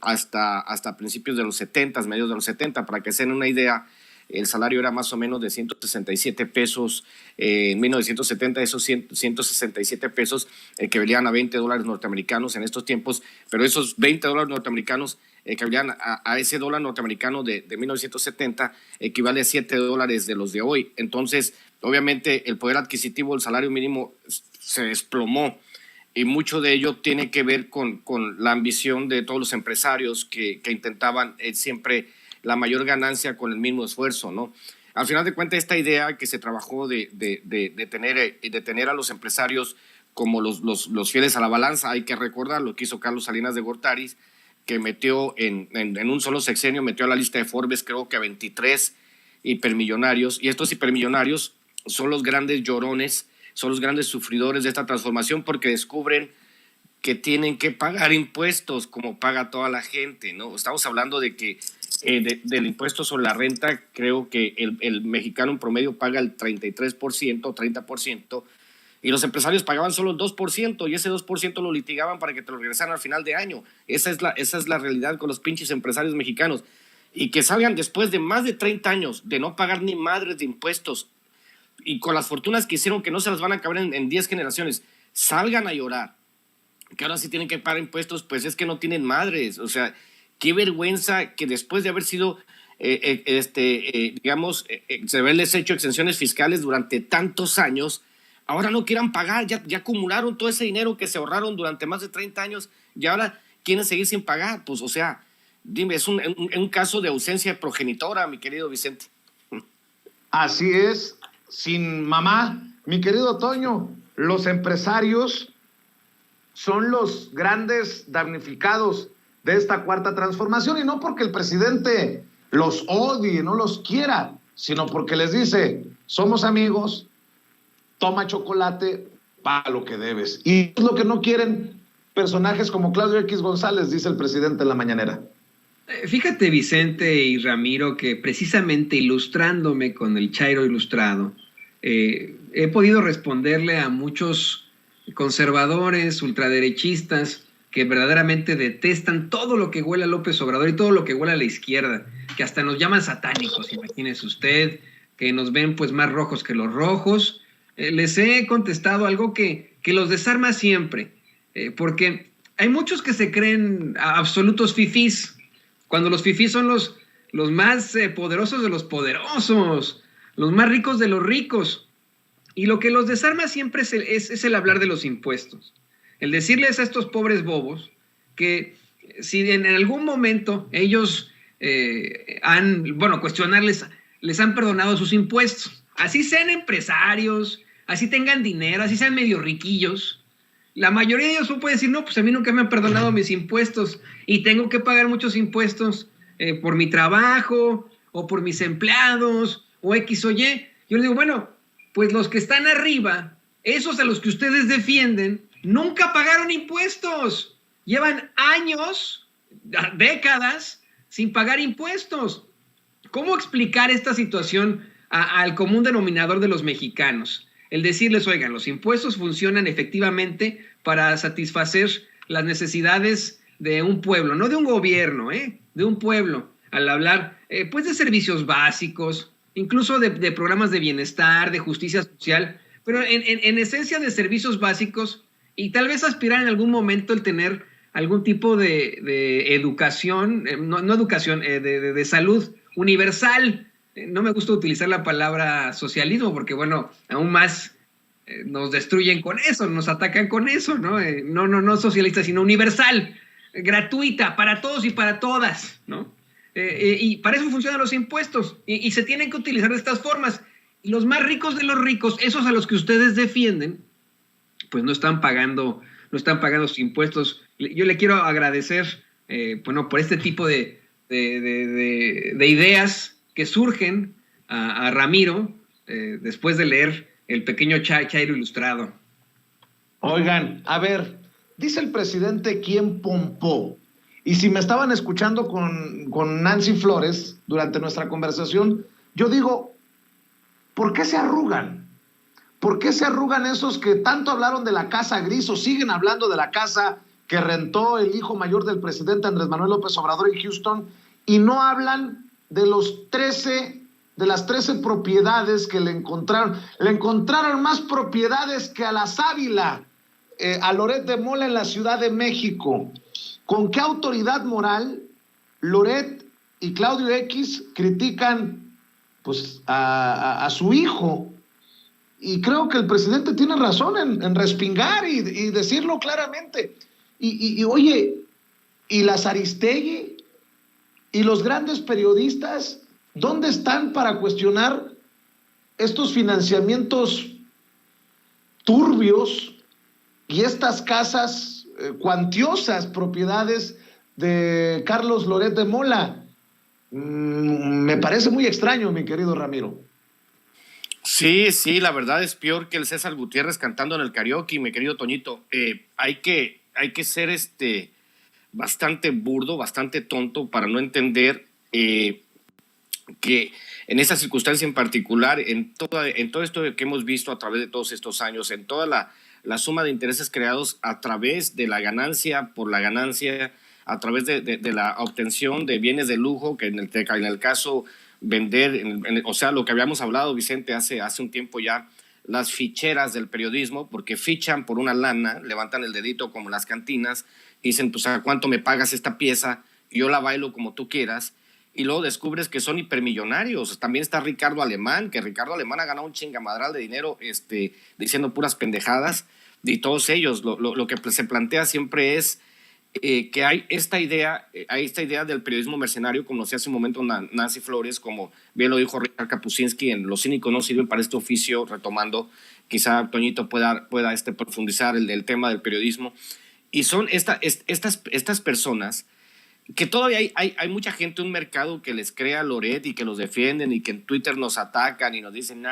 hasta principios de los 70, medios de los 70, para que se den una idea. El salario era más o menos de 167 pesos en 1970, esos 167 pesos equivalían a $20 norteamericanos en estos tiempos, pero esos $20 norteamericanos equivalían a ese dólar norteamericano de 1970, equivale a $7 de los de hoy. Entonces, obviamente, el poder adquisitivo, el salario mínimo se desplomó, y mucho de ello tiene que ver con la ambición de todos los empresarios que intentaban siempre la mayor ganancia con el mismo esfuerzo, ¿no? Al final de cuentas, esta idea que se trabajó de tener a los empresarios como los fieles a la balanza, hay que recordar lo que hizo Carlos Salinas de Gortari, que metió en un solo sexenio, metió a la lista de Forbes creo que a 23 hipermillonarios, y estos hipermillonarios son los grandes llorones, son los grandes sufridores de esta transformación, porque descubren que tienen que pagar impuestos como paga toda la gente, ¿no? Estamos hablando de que del impuesto sobre la renta, creo que el mexicano en promedio paga el 33%, 30%, y los empresarios pagaban solo el 2%, y ese 2% lo litigaban para que te lo regresaran al final de año. Esa es la realidad con los pinches empresarios mexicanos. Y que salgan después de más de 30 años de no pagar ni madres de impuestos, y con las fortunas que hicieron, que no se las van a acabar en 10 generaciones, salgan a llorar que ahora sí tienen que pagar impuestos, pues es que no tienen madres. O sea, qué vergüenza que después de haber sido, se haberles hecho exenciones fiscales durante tantos años, ahora no quieran pagar, ya acumularon todo ese dinero que se ahorraron durante más de 30 años y ahora quieren seguir sin pagar. Pues, o sea, dime, es un caso de ausencia progenitora, mi querido Vicente. Así es, sin mamá. Mi querido Toño, los empresarios son los grandes damnificados de esta cuarta transformación, y no porque el presidente los odie, no los quiera, sino porque les dice, somos amigos, toma chocolate, paga lo que debes. Y es lo que no quieren personajes como Claudio X González, dice el presidente en la mañanera. Fíjate, Vicente y Ramiro, que precisamente ilustrándome con el Chairo Ilustrado, he podido responderle a muchos conservadores, ultraderechistas, que verdaderamente detestan todo lo que huele a López Obrador y todo lo que huele a la izquierda, que hasta nos llaman satánicos, imagínese usted, que nos ven pues más rojos que los rojos. Les he contestado algo que los desarma siempre, porque hay muchos que se creen absolutos fifís, cuando los fifís son los más poderosos de los poderosos, los más ricos de los ricos. Y lo que los desarma siempre es el hablar de los impuestos. El decirles a estos pobres bobos que si en algún momento ellos cuestionarles, les han perdonado sus impuestos. Así sean empresarios, así tengan dinero, así sean medio riquillos. La mayoría de ellos puede decir, no, pues a mí nunca me han perdonado mis impuestos y tengo que pagar muchos impuestos por mi trabajo o por mis empleados o X o Y. Yo les digo, bueno, pues los que están arriba, esos a los que ustedes defienden, nunca pagaron impuestos. Llevan años, décadas, sin pagar impuestos. ¿Cómo explicar esta situación al común denominador de los mexicanos? El decirles, oigan, los impuestos funcionan efectivamente para satisfacer las necesidades de un pueblo, no de un gobierno, de un pueblo, al hablar pues de servicios básicos, incluso de programas de bienestar, de justicia social, pero en esencia de servicios básicos, y tal vez aspirar en algún momento el tener algún tipo de educación, no educación, de salud universal. No me gusta utilizar la palabra socialismo porque, bueno, aún más nos destruyen con eso, nos atacan con eso, ¿no? No socialista, sino universal, gratuita, para todos y para todas, ¿no? Y para eso funcionan los impuestos y se tienen que utilizar de estas formas. Y los más ricos de los ricos, esos a los que ustedes defienden, pues no están pagando sus impuestos. Yo le quiero agradecer, bueno, por este tipo de ideas que surgen a Ramiro después de leer El pequeño Chairo Ilustrado. Oigan, a ver, dice el presidente quién pompó. Y si me estaban escuchando con Nancy Flores durante nuestra conversación, yo digo, ¿por qué se arrugan? ¿Por qué se arrugan esos que tanto hablaron de la casa gris o siguen hablando de la casa que rentó el hijo mayor del presidente Andrés Manuel López Obrador en Houston y no hablan de las 13 propiedades que le encontraron? Le encontraron más propiedades que a la sábila, a Loret de Mola en la Ciudad de México. ¿Con qué autoridad moral Loret y Claudio X critican pues a su hijo? Y creo que el presidente tiene razón en respingar y decirlo claramente. Y oye, ¿y las Aristegui? ¿Y los grandes periodistas? ¿Dónde están para cuestionar estos financiamientos turbios y estas casas cuantiosas propiedades de Carlos Loret de Mola? Me parece muy extraño, mi querido Ramiro. Sí, la verdad es peor que el César Gutiérrez cantando en el karaoke, mi querido Toñito. Hay que ser bastante burdo, bastante tonto para no entender que en esa circunstancia en particular, en todo esto que hemos visto a través de todos estos años, en toda la suma de intereses creados a través de la ganancia por la ganancia, a través de la obtención de bienes de lujo, que en el caso vender, o sea, lo que habíamos hablado, Vicente, hace un tiempo ya, las ficheras del periodismo, porque fichan por una lana, levantan el dedito como las cantinas, y dicen, pues, ¿a cuánto me pagas esta pieza? Yo la bailo como tú quieras, y luego descubres que son hipermillonarios. También está Ricardo Alemán, que Ricardo Alemán ha ganado un chingamadral de dinero diciendo puras pendejadas, y todos ellos, lo que se plantea siempre es que hay esta idea del periodismo mercenario, como decía hace un momento Nancy Flores, como bien lo dijo Richard Kapuscinski en Los cínicos no sirven para este oficio, retomando, quizá Toñito pueda profundizar el tema del periodismo, y son estas personas que todavía hay mucha gente, un mercado que les crea Loret y que los defienden y que en Twitter nos atacan y nos dicen,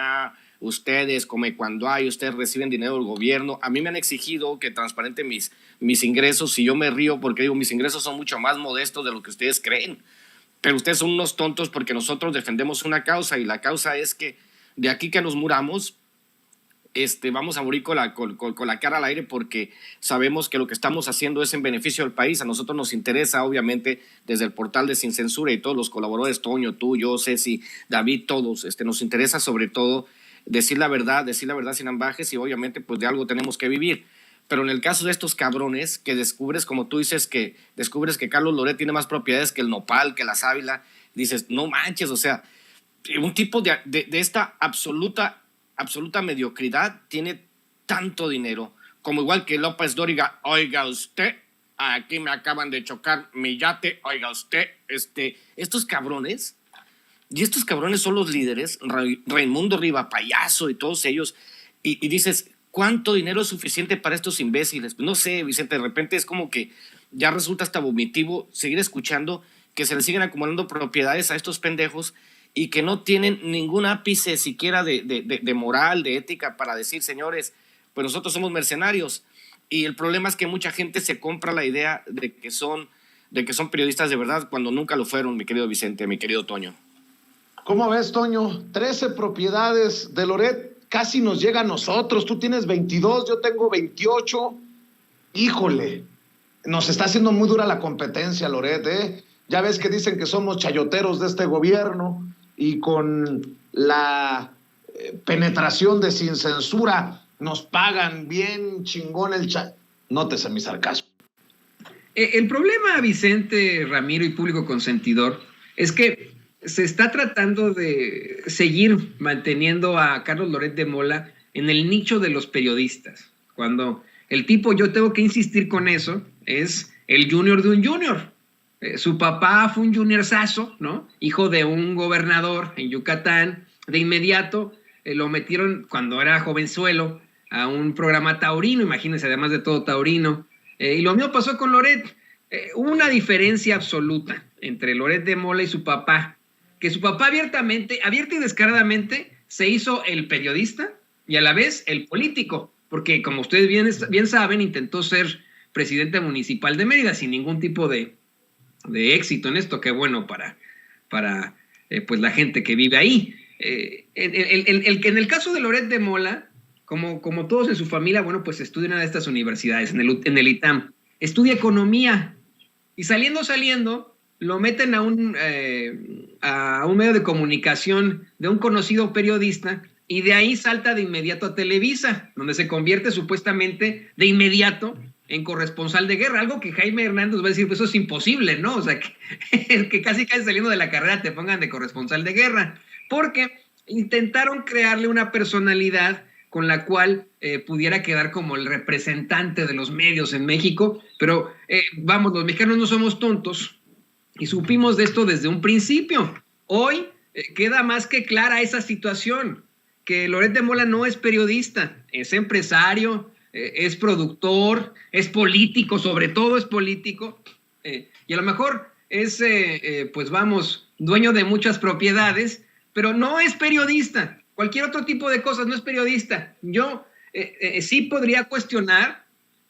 ustedes come cuando ustedes reciben dinero del gobierno. A mí me han exigido que transparente mis ingresos y yo me río porque digo, mis ingresos son mucho más modestos de lo que ustedes creen. Pero ustedes son unos tontos porque nosotros defendemos una causa y la causa es que de aquí que nos muramos, vamos a morir con la cara al aire porque sabemos que lo que estamos haciendo es en beneficio del país. A nosotros nos interesa, obviamente, desde el portal de Sin Censura y todos los colaboradores, Toño, tú, yo, Ceci, David, todos, nos interesa sobre todo decir la verdad sin ambajes y obviamente pues de algo tenemos que vivir. Pero en el caso de estos cabrones que descubres, como tú dices, que descubres que Carlos Loret tiene más propiedades que el nopal, que la sábila, dices, no manches, o sea, un tipo de esta absoluta mediocridad tiene tanto dinero, como igual que López Dóriga, oiga usted, aquí me acaban de chocar mi yate, oiga usted, estos cabrones son los líderes, Raimundo Riva Payaso y todos ellos, y dices, ¿cuánto dinero es suficiente para estos imbéciles? No sé, Vicente, de repente es como que ya resulta hasta vomitivo seguir escuchando que se les siguen acumulando propiedades a estos pendejos y que no tienen ningún ápice siquiera de moral, de ética para decir, señores, pues nosotros somos mercenarios. Y el problema es que mucha gente se compra la idea de que son periodistas de verdad cuando nunca lo fueron, mi querido Vicente, mi querido Toño. ¿Cómo ves, Toño? 13 propiedades de Loret, casi nos llega a nosotros. Tú tienes 22, yo tengo 28. Híjole, nos está haciendo muy dura la competencia, Loret, ¿eh? Ya ves que dicen que somos chayoteros de este gobierno y con la penetración de Sin Censura, nos pagan bien chingón el chat. Nótese mi sarcasmo. El problema, Vicente, Ramiro y público consentidor, es que se está tratando de seguir manteniendo a Carlos Loret de Mola en el nicho de los periodistas, cuando el tipo, yo tengo que insistir con eso, es el junior de un junior. Su papá fue un juniorzazo, ¿no? Hijo de un gobernador en Yucatán. De inmediato lo metieron cuando era jovenzuelo a un programa taurino, imagínense, además de todo taurino. Y lo mismo pasó con Loret. Hubo una diferencia absoluta entre Loret de Mola y su papá, que su papá abierta y descaradamente se hizo el periodista y a la vez el político, porque como ustedes bien saben, intentó ser presidente municipal de Mérida sin ningún tipo de éxito en esto, que bueno para pues la gente que vive ahí. En el caso de Loret de Mola, como todos en su familia, bueno, pues estudia en una de estas universidades, en el ITAM, estudia economía, y saliendo, lo meten a un medio de comunicación de un conocido periodista, y de ahí salta de inmediato a Televisa, donde se convierte supuestamente de inmediato en corresponsal de guerra, algo que Jaime Hernández va a decir, pues eso es imposible, ¿no? O sea, que casi saliendo de la carrera te pongan de corresponsal de guerra, porque intentaron crearle una personalidad con la cual pudiera quedar como el representante de los medios en México, pero vamos, los mexicanos no somos tontos y supimos de esto desde un principio. Hoy queda más que clara esa situación, que Loret de Mola no es periodista, es empresario, es productor, es político, sobre todo es político, y a lo mejor es, pues vamos, dueño de muchas propiedades, pero no es periodista. Cualquier otro tipo de cosas, no es periodista. Yo sí podría cuestionar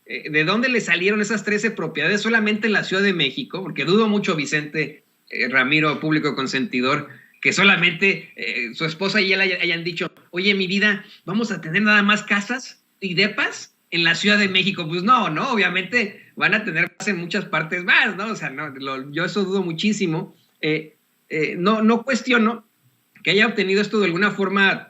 de dónde le salieron esas 13 propiedades solamente en la Ciudad de México, porque dudo mucho, Vicente, Ramiro, público consentidor, que solamente su esposa y él hayan dicho, oye, mi vida, ¿vamos a tener nada más casas y depas en la Ciudad de México? Pues no, obviamente van a tener más en muchas partes más, ¿no? O sea, yo eso dudo muchísimo. No cuestiono que haya obtenido esto de alguna forma,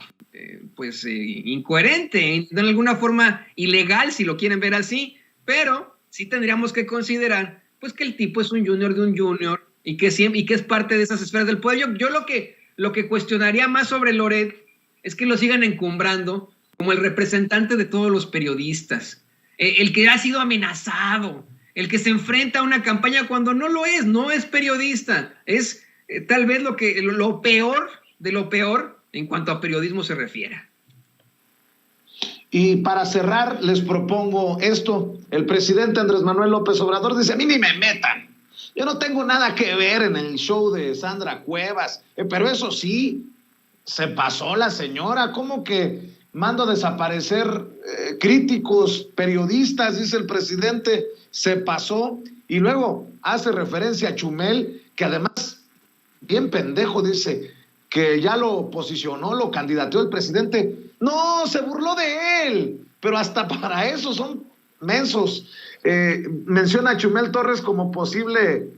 incoherente, de alguna forma ilegal, si lo quieren ver así, pero sí tendríamos que considerar, pues, que el tipo es un junior de un junior y que es parte de esas esferas del poder. Yo lo que cuestionaría más sobre Loret es que lo sigan encumbrando como el representante de todos los periodistas, el que ha sido amenazado, el que se enfrenta a una campaña cuando no es periodista, es tal vez lo peor de lo peor en cuanto a periodismo se refiere. Y para cerrar, les propongo esto. El presidente Andrés Manuel López Obrador dice, a mí ni me metan. Yo no tengo nada que ver en el show de Sandra Cuevas. Pero eso sí, se pasó la señora. ¿Cómo que mando a desaparecer críticos, periodistas? Dice el presidente, se pasó. Y luego hace referencia a Chumel, que además, bien pendejo, dice que ya lo posicionó, lo candidateó el presidente. No, se burló de él, pero hasta para eso son mensos. Menciona a Chumel Torres como posible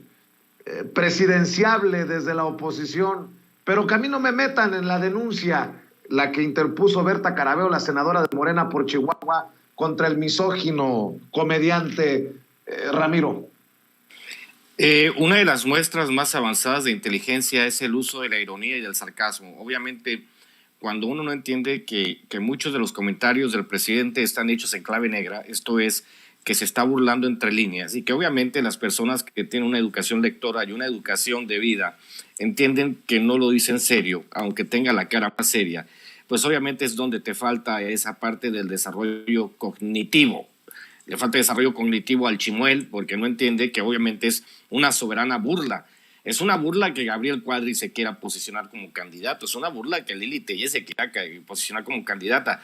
presidenciable desde la oposición, pero que a mí no me metan en la denuncia, la que interpuso Berta Carabeo, la senadora de Morena por Chihuahua, contra el misógino comediante Ramiro. Una de las muestras más avanzadas de inteligencia es el uso de la ironía y del sarcasmo. Obviamente, cuando uno no entiende que muchos de los comentarios del presidente están hechos en clave negra, esto es, que se está burlando entre líneas, y que obviamente las personas que tienen una educación lectora y una educación de vida entienden que no lo dice en serio, aunque tenga la cara más seria, pues obviamente es donde te falta esa parte del desarrollo cognitivo. Le falta desarrollo cognitivo al Chimuel, porque no entiende que obviamente es una soberana burla. Es una burla que Gabriel Cuadri se quiera posicionar como candidato. Es una burla que Lili Tellez se quiera posicionar como candidata.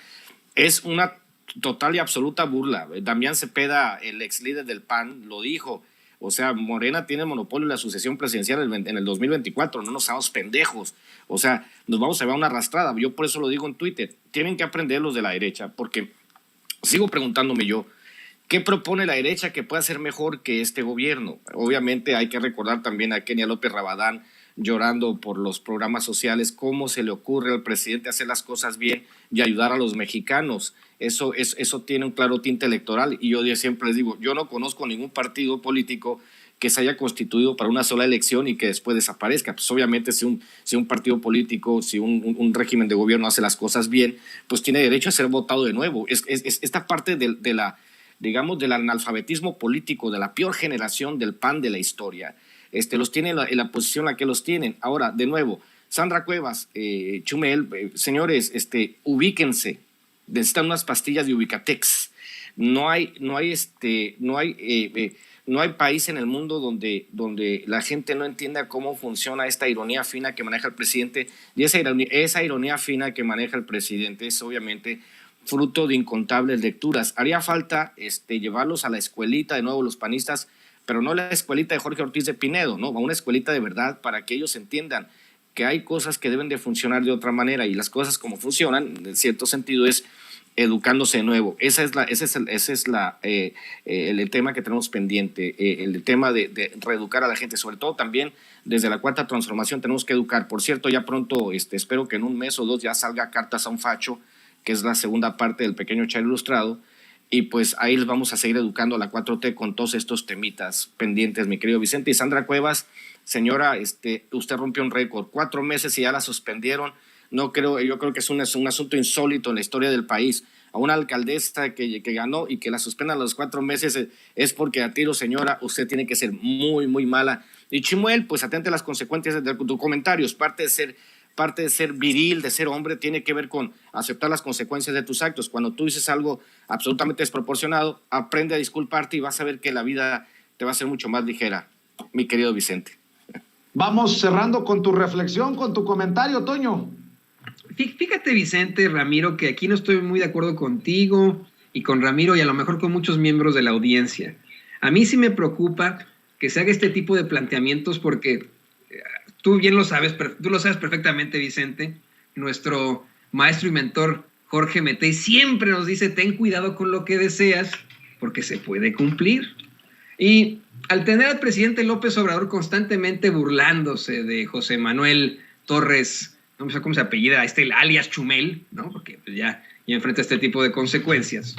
Es una total y absoluta burla. Damián Cepeda, el ex líder del PAN, lo dijo. O sea, Morena tiene monopolio en la sucesión presidencial en el 2024. No nos hagamos pendejos. O sea, nos vamos a llevar una arrastrada. Yo por eso lo digo en Twitter. Tienen que aprender los de la derecha, porque sigo preguntándome yo, ¿qué propone la derecha que pueda ser mejor que este gobierno? Obviamente hay que recordar también a Kenia López Rabadán llorando por los programas sociales. ¿Cómo se le ocurre al presidente hacer las cosas bien y ayudar a los mexicanos? Eso tiene un claro tinte electoral, y yo siempre les digo, yo no conozco ningún partido político que se haya constituido para una sola elección y que después desaparezca. Pues obviamente si un partido político, si un régimen de gobierno hace las cosas bien, pues tiene derecho a ser votado de nuevo. Es esta parte digamos, del analfabetismo político, de la peor generación del PAN de la historia, los tiene en la posición en la que los tienen. Ahora, de nuevo, Sandra Cuevas, Chumel, señores, ubíquense, necesitan unas pastillas de Ubicatex. No hay país en el mundo donde la gente no entienda cómo funciona esta ironía fina que maneja el presidente, y esa ironía fina que maneja el presidente es obviamente fruto de incontables lecturas. Haría falta llevarlos a la escuelita de nuevo los panistas, pero no la escuelita de Jorge Ortiz de Pinedo, ¿no? A una escuelita de verdad, para que ellos entiendan que hay cosas que deben de funcionar de otra manera, y las cosas como funcionan, en cierto sentido, es educándose de nuevo. Ese es el tema que tenemos pendiente, el tema de reeducar a la gente, sobre todo también desde la Cuarta Transformación tenemos que educar. Por cierto, ya pronto, espero que en un mes o dos ya salga Cartas a un Facho, que es la segunda parte del Pequeño Chairo Ilustrado, y pues ahí les vamos a seguir educando a la 4T con todos estos temitas pendientes, mi querido Vicente. Y Sandra Cuevas, señora, usted rompió un récord, 4 meses y ya la suspendieron. Yo creo que es un asunto insólito en la historia del país. A una alcaldesa que ganó y que la suspendan a los 4 meses es porque a tiro, señora, usted tiene que ser muy, muy mala. Y Chimuel, pues atente a las consecuencias de tus comentarios. Parte de ser viril, de ser hombre, tiene que ver con aceptar las consecuencias de tus actos. Cuando tú dices algo absolutamente desproporcionado, aprende a disculparte y vas a ver que la vida te va a ser mucho más ligera, mi querido Vicente. Vamos cerrando con tu reflexión, con tu comentario, Toño. Fíjate, Vicente, Ramiro, que aquí no estoy muy de acuerdo contigo y con Ramiro y a lo mejor con muchos miembros de la audiencia. A mí sí me preocupa que se haga este tipo de planteamientos porque tú lo sabes perfectamente, Vicente. Nuestro maestro y mentor Jorge Metey siempre nos dice, ten cuidado con lo que deseas porque se puede cumplir. Y al tener al presidente López Obrador constantemente burlándose de José Manuel Torres, no sé cómo se apellida, alias Chumel, ¿no? Porque pues ya enfrenta este tipo de consecuencias.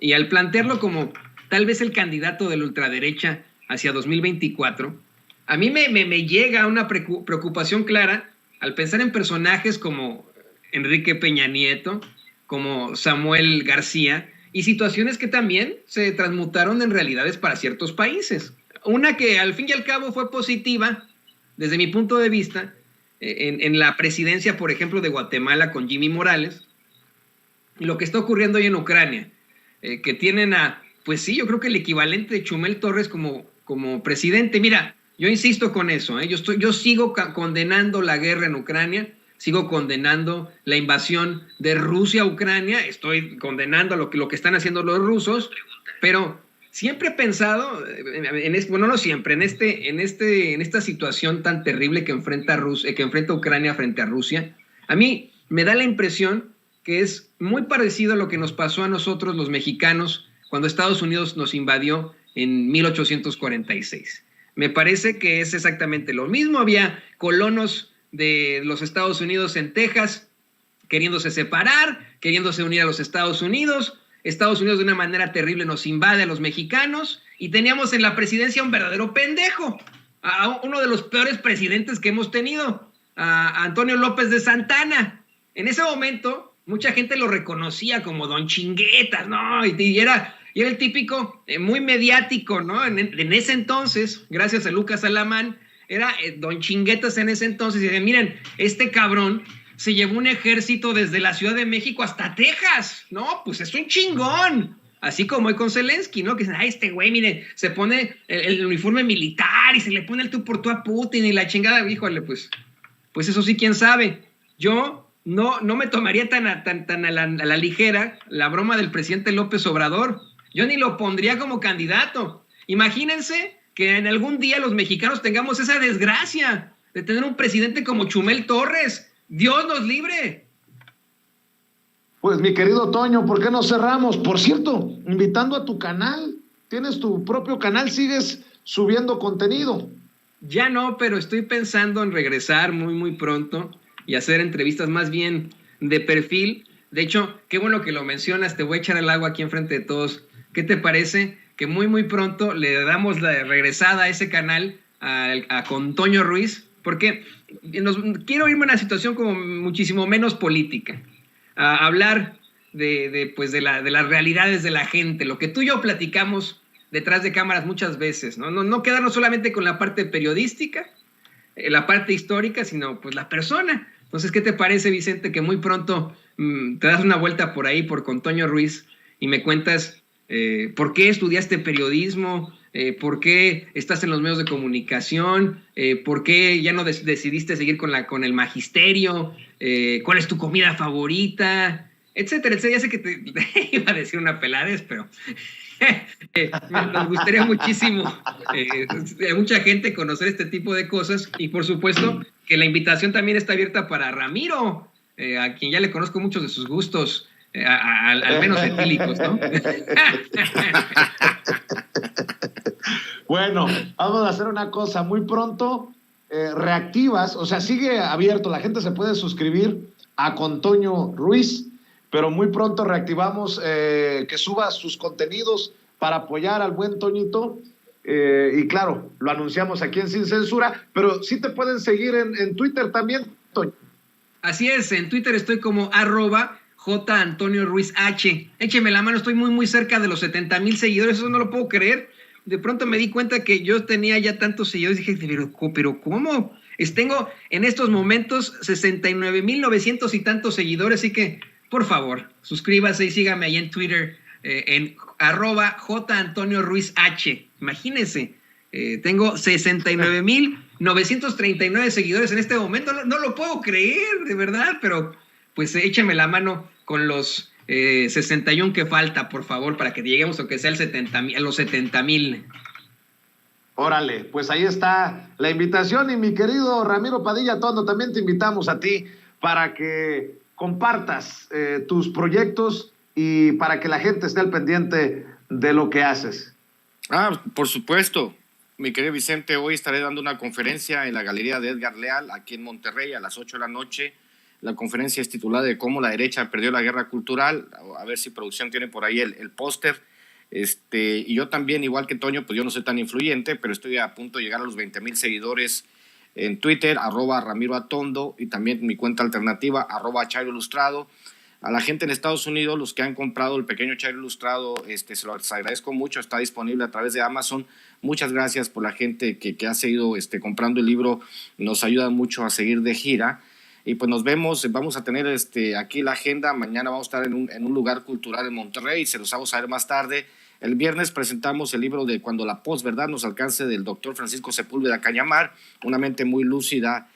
Y al plantearlo como tal vez el candidato de la ultraderecha hacia 2024, a mí me llega una preocupación clara al pensar en personajes como Enrique Peña Nieto, como Samuel García, y situaciones que también se transmutaron en realidades para ciertos países. Una que al fin y al cabo fue positiva, desde mi punto de vista, en la presidencia, por ejemplo, de Guatemala con Jimmy Morales, y lo que está ocurriendo hoy en Ucrania, que tienen pues sí, yo creo que el equivalente de Chumel Torres como presidente. Mira, yo insisto con eso, yo sigo condenando la guerra en Ucrania, sigo condenando la invasión de Rusia a Ucrania, estoy condenando lo que están haciendo los rusos, pero siempre he pensado, en esta situación tan terrible que enfrenta Ucrania frente a Rusia, a mí me da la impresión que es muy parecido a lo que nos pasó a nosotros los mexicanos cuando Estados Unidos nos invadió en 1846. Me parece que es exactamente lo mismo. Había colonos de los Estados Unidos en Texas queriéndose separar, queriéndose unir a los Estados Unidos. Estados Unidos de una manera terrible nos invade a los mexicanos y teníamos en la presidencia un verdadero pendejo, a uno de los peores presidentes que hemos tenido, a Antonio López de Santana. En ese momento mucha gente lo reconocía como Don Chinguetas, ¿no? Y era el típico muy mediático, ¿no? En ese entonces, gracias a Lucas Alamán, era Don Chinguetas en ese entonces. Y decían, miren, este cabrón se llevó un ejército desde la Ciudad de México hasta Texas, ¿no? Pues es un chingón. Así como hoy con Zelensky, ¿no? Que dicen, este güey, mire, se pone el uniforme militar y se le pone el tú por tú a Putin y la chingada. Híjole, pues eso sí, quién sabe. Yo no me tomaría tan a la ligera la broma del presidente López Obrador. Yo ni lo pondría como candidato. Imagínense que en algún día los mexicanos tengamos esa desgracia de tener un presidente como Chumel Torres. Dios nos libre. Pues mi querido Toño, ¿por qué no cerramos? Por cierto, invitando a tu canal. Tienes tu propio canal, sigues subiendo contenido. Ya no, pero estoy pensando en regresar muy, muy pronto y hacer entrevistas más bien de perfil. De hecho, qué bueno que lo mencionas, te voy a echar el agua aquí enfrente de todos. ¿Qué te parece que muy, muy pronto le damos la regresada a ese canal con Toño Ruiz? Porque quiero irme a una situación como muchísimo menos política, a hablar de las realidades de la gente, lo que tú y yo platicamos detrás de cámaras muchas veces, no quedarnos solamente con la parte periodística, la parte histórica, sino pues la persona. Entonces, ¿qué te parece, Vicente, que muy pronto te das una vuelta por ahí con Toño Ruiz y me cuentas por qué estudiaste periodismo, por qué estás en los medios de comunicación, por qué ya no decidiste seguir con el magisterio, cuál es tu comida favorita, etcétera, etcétera? Ya sé que te iba a decir una peladez, pero nos gustaría muchísimo mucha gente conocer este tipo de cosas, y por supuesto que la invitación también está abierta para Ramiro, a quien ya le conozco muchos de sus gustos, al menos etílicos, ¿no? Bueno, vamos a hacer una cosa, muy pronto reactivas, o sea, sigue abierto, la gente se puede suscribir a Con Toño Ruiz, pero muy pronto reactivamos que suba sus contenidos para apoyar al buen Toñito, y claro, lo anunciamos aquí en Sin Censura, pero sí te pueden seguir en Twitter también, Toño. Así es, en Twitter estoy como @JAntonioRuizH. Écheme la mano, estoy muy, muy cerca de los 70,000 seguidores, eso no lo puedo creer. De pronto me di cuenta que yo tenía ya tantos seguidores, dije, pero ¿cómo? Tengo en estos momentos 69,900 y tantos seguidores, así que, por favor, suscríbase y sígame ahí en Twitter, en @JAntonioRuizH. Imagínense, tengo 69,939 seguidores en este momento, no lo puedo creer, de verdad, pero pues échame la mano con los 61 que falta, por favor, para que lleguemos aunque sea a los 70,000. Órale, pues ahí está la invitación, y mi querido Ramiro Padilla Tondo, también te invitamos a ti para que compartas tus proyectos y para que la gente esté al pendiente de lo que haces. Por supuesto, mi querido Vicente, hoy estaré dando una conferencia en la Galería de Edgar Leal, aquí en Monterrey, a las 8 de la noche. La conferencia es titulada de Cómo la derecha perdió la guerra cultural. A ver si producción tiene por ahí el póster. Y yo también, igual que Toño, pues yo no soy tan influyente, pero estoy a punto de llegar a los 20,000 seguidores en Twitter, @Ramiro Atondo, y también mi cuenta alternativa, @Chairo Ilustrado. A la gente en Estados Unidos, los que han comprado el pequeño Chairo Ilustrado, se los agradezco mucho, está disponible a través de Amazon. Muchas gracias por la gente que ha seguido comprando el libro, nos ayuda mucho a seguir de gira. Y pues nos vemos, vamos a tener aquí la agenda, mañana vamos a estar en un lugar cultural en Monterrey, se los vamos a ver más tarde. El viernes presentamos el libro de Cuando la posverdad nos alcance, del doctor Francisco Sepúlveda Cañamar, una mente muy lúcida,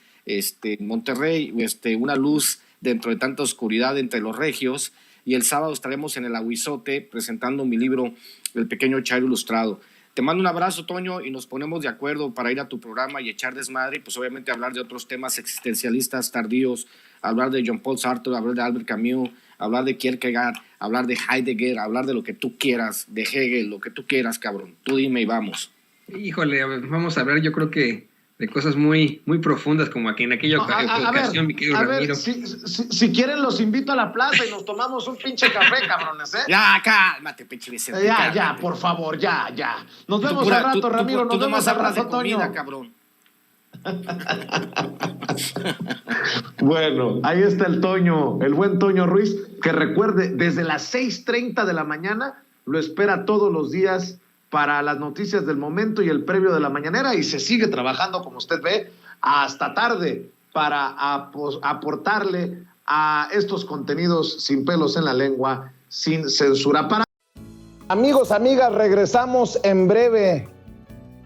Monterrey, una luz dentro de tanta oscuridad entre los regios. Y el sábado estaremos en el Aguizote presentando mi libro, El pequeño Chairo Ilustrado. Te mando un abrazo, Toño, y nos ponemos de acuerdo para ir a tu programa y echar desmadre, y pues obviamente hablar de otros temas existencialistas tardíos, hablar de Jean-Paul Sartre, hablar de Albert Camus, hablar de Kierkegaard, hablar de Heidegger, hablar de lo que tú quieras, de Hegel, lo que tú quieras, cabrón. Tú dime y vamos. Híjole, vamos a hablar, yo creo que de cosas muy, muy profundas, como aquí en aquella ocasión, mi querido Ramiro. Si quieren los invito a la plaza y nos tomamos un pinche café, cabrones, ¿eh? Ya, cálmate, pinche Vicente. Ya, por favor, ya. Nos vemos al rato, Ramiro, nos vemos al rato, Toño. Cabrón. Bueno, ahí está el Toño, el buen Toño Ruiz, que recuerde, desde las 6:30 de la mañana lo espera todos los días para las noticias del momento y el previo de la mañanera, y se sigue trabajando, como usted ve, hasta tarde para aportarle a estos contenidos sin pelos en la lengua, sin censura. Amigos, amigas, regresamos en breve,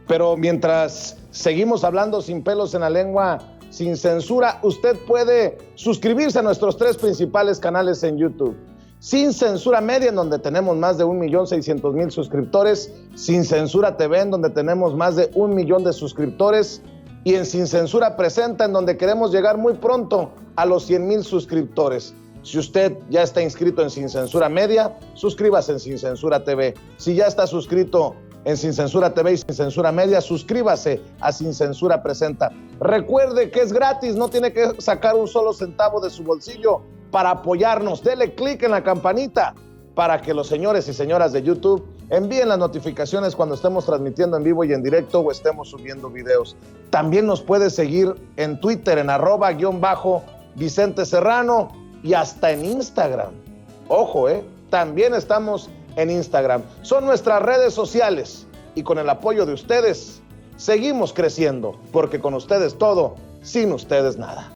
pero mientras seguimos hablando sin pelos en la lengua, sin censura, usted puede suscribirse a nuestros 3 principales canales en YouTube. Sin Censura Media, en donde tenemos más de 1,600,000 suscriptores, Sin Censura TV, en donde tenemos más de 1 millón de suscriptores, y en Sin Censura Presenta, en donde queremos llegar muy pronto a los 100,000 suscriptores. Si usted ya está inscrito en Sin Censura Media, suscríbase en Sin Censura TV. Si ya está suscrito en Sin Censura TV y Sin Censura Media. Suscríbase a Sin Censura Presenta. Recuerde que es gratis, no tiene que sacar un solo centavo de su bolsillo para apoyarnos. Dele clic en la campanita para que los señores y señoras de YouTube envíen las notificaciones cuando estemos transmitiendo en vivo y en directo o estemos subiendo videos. También nos puede seguir en Twitter en @Vicente Serrano y hasta en Instagram. Ojo, también estamos en Instagram. Son nuestras redes sociales y con el apoyo de ustedes seguimos creciendo, porque con ustedes todo, sin ustedes nada.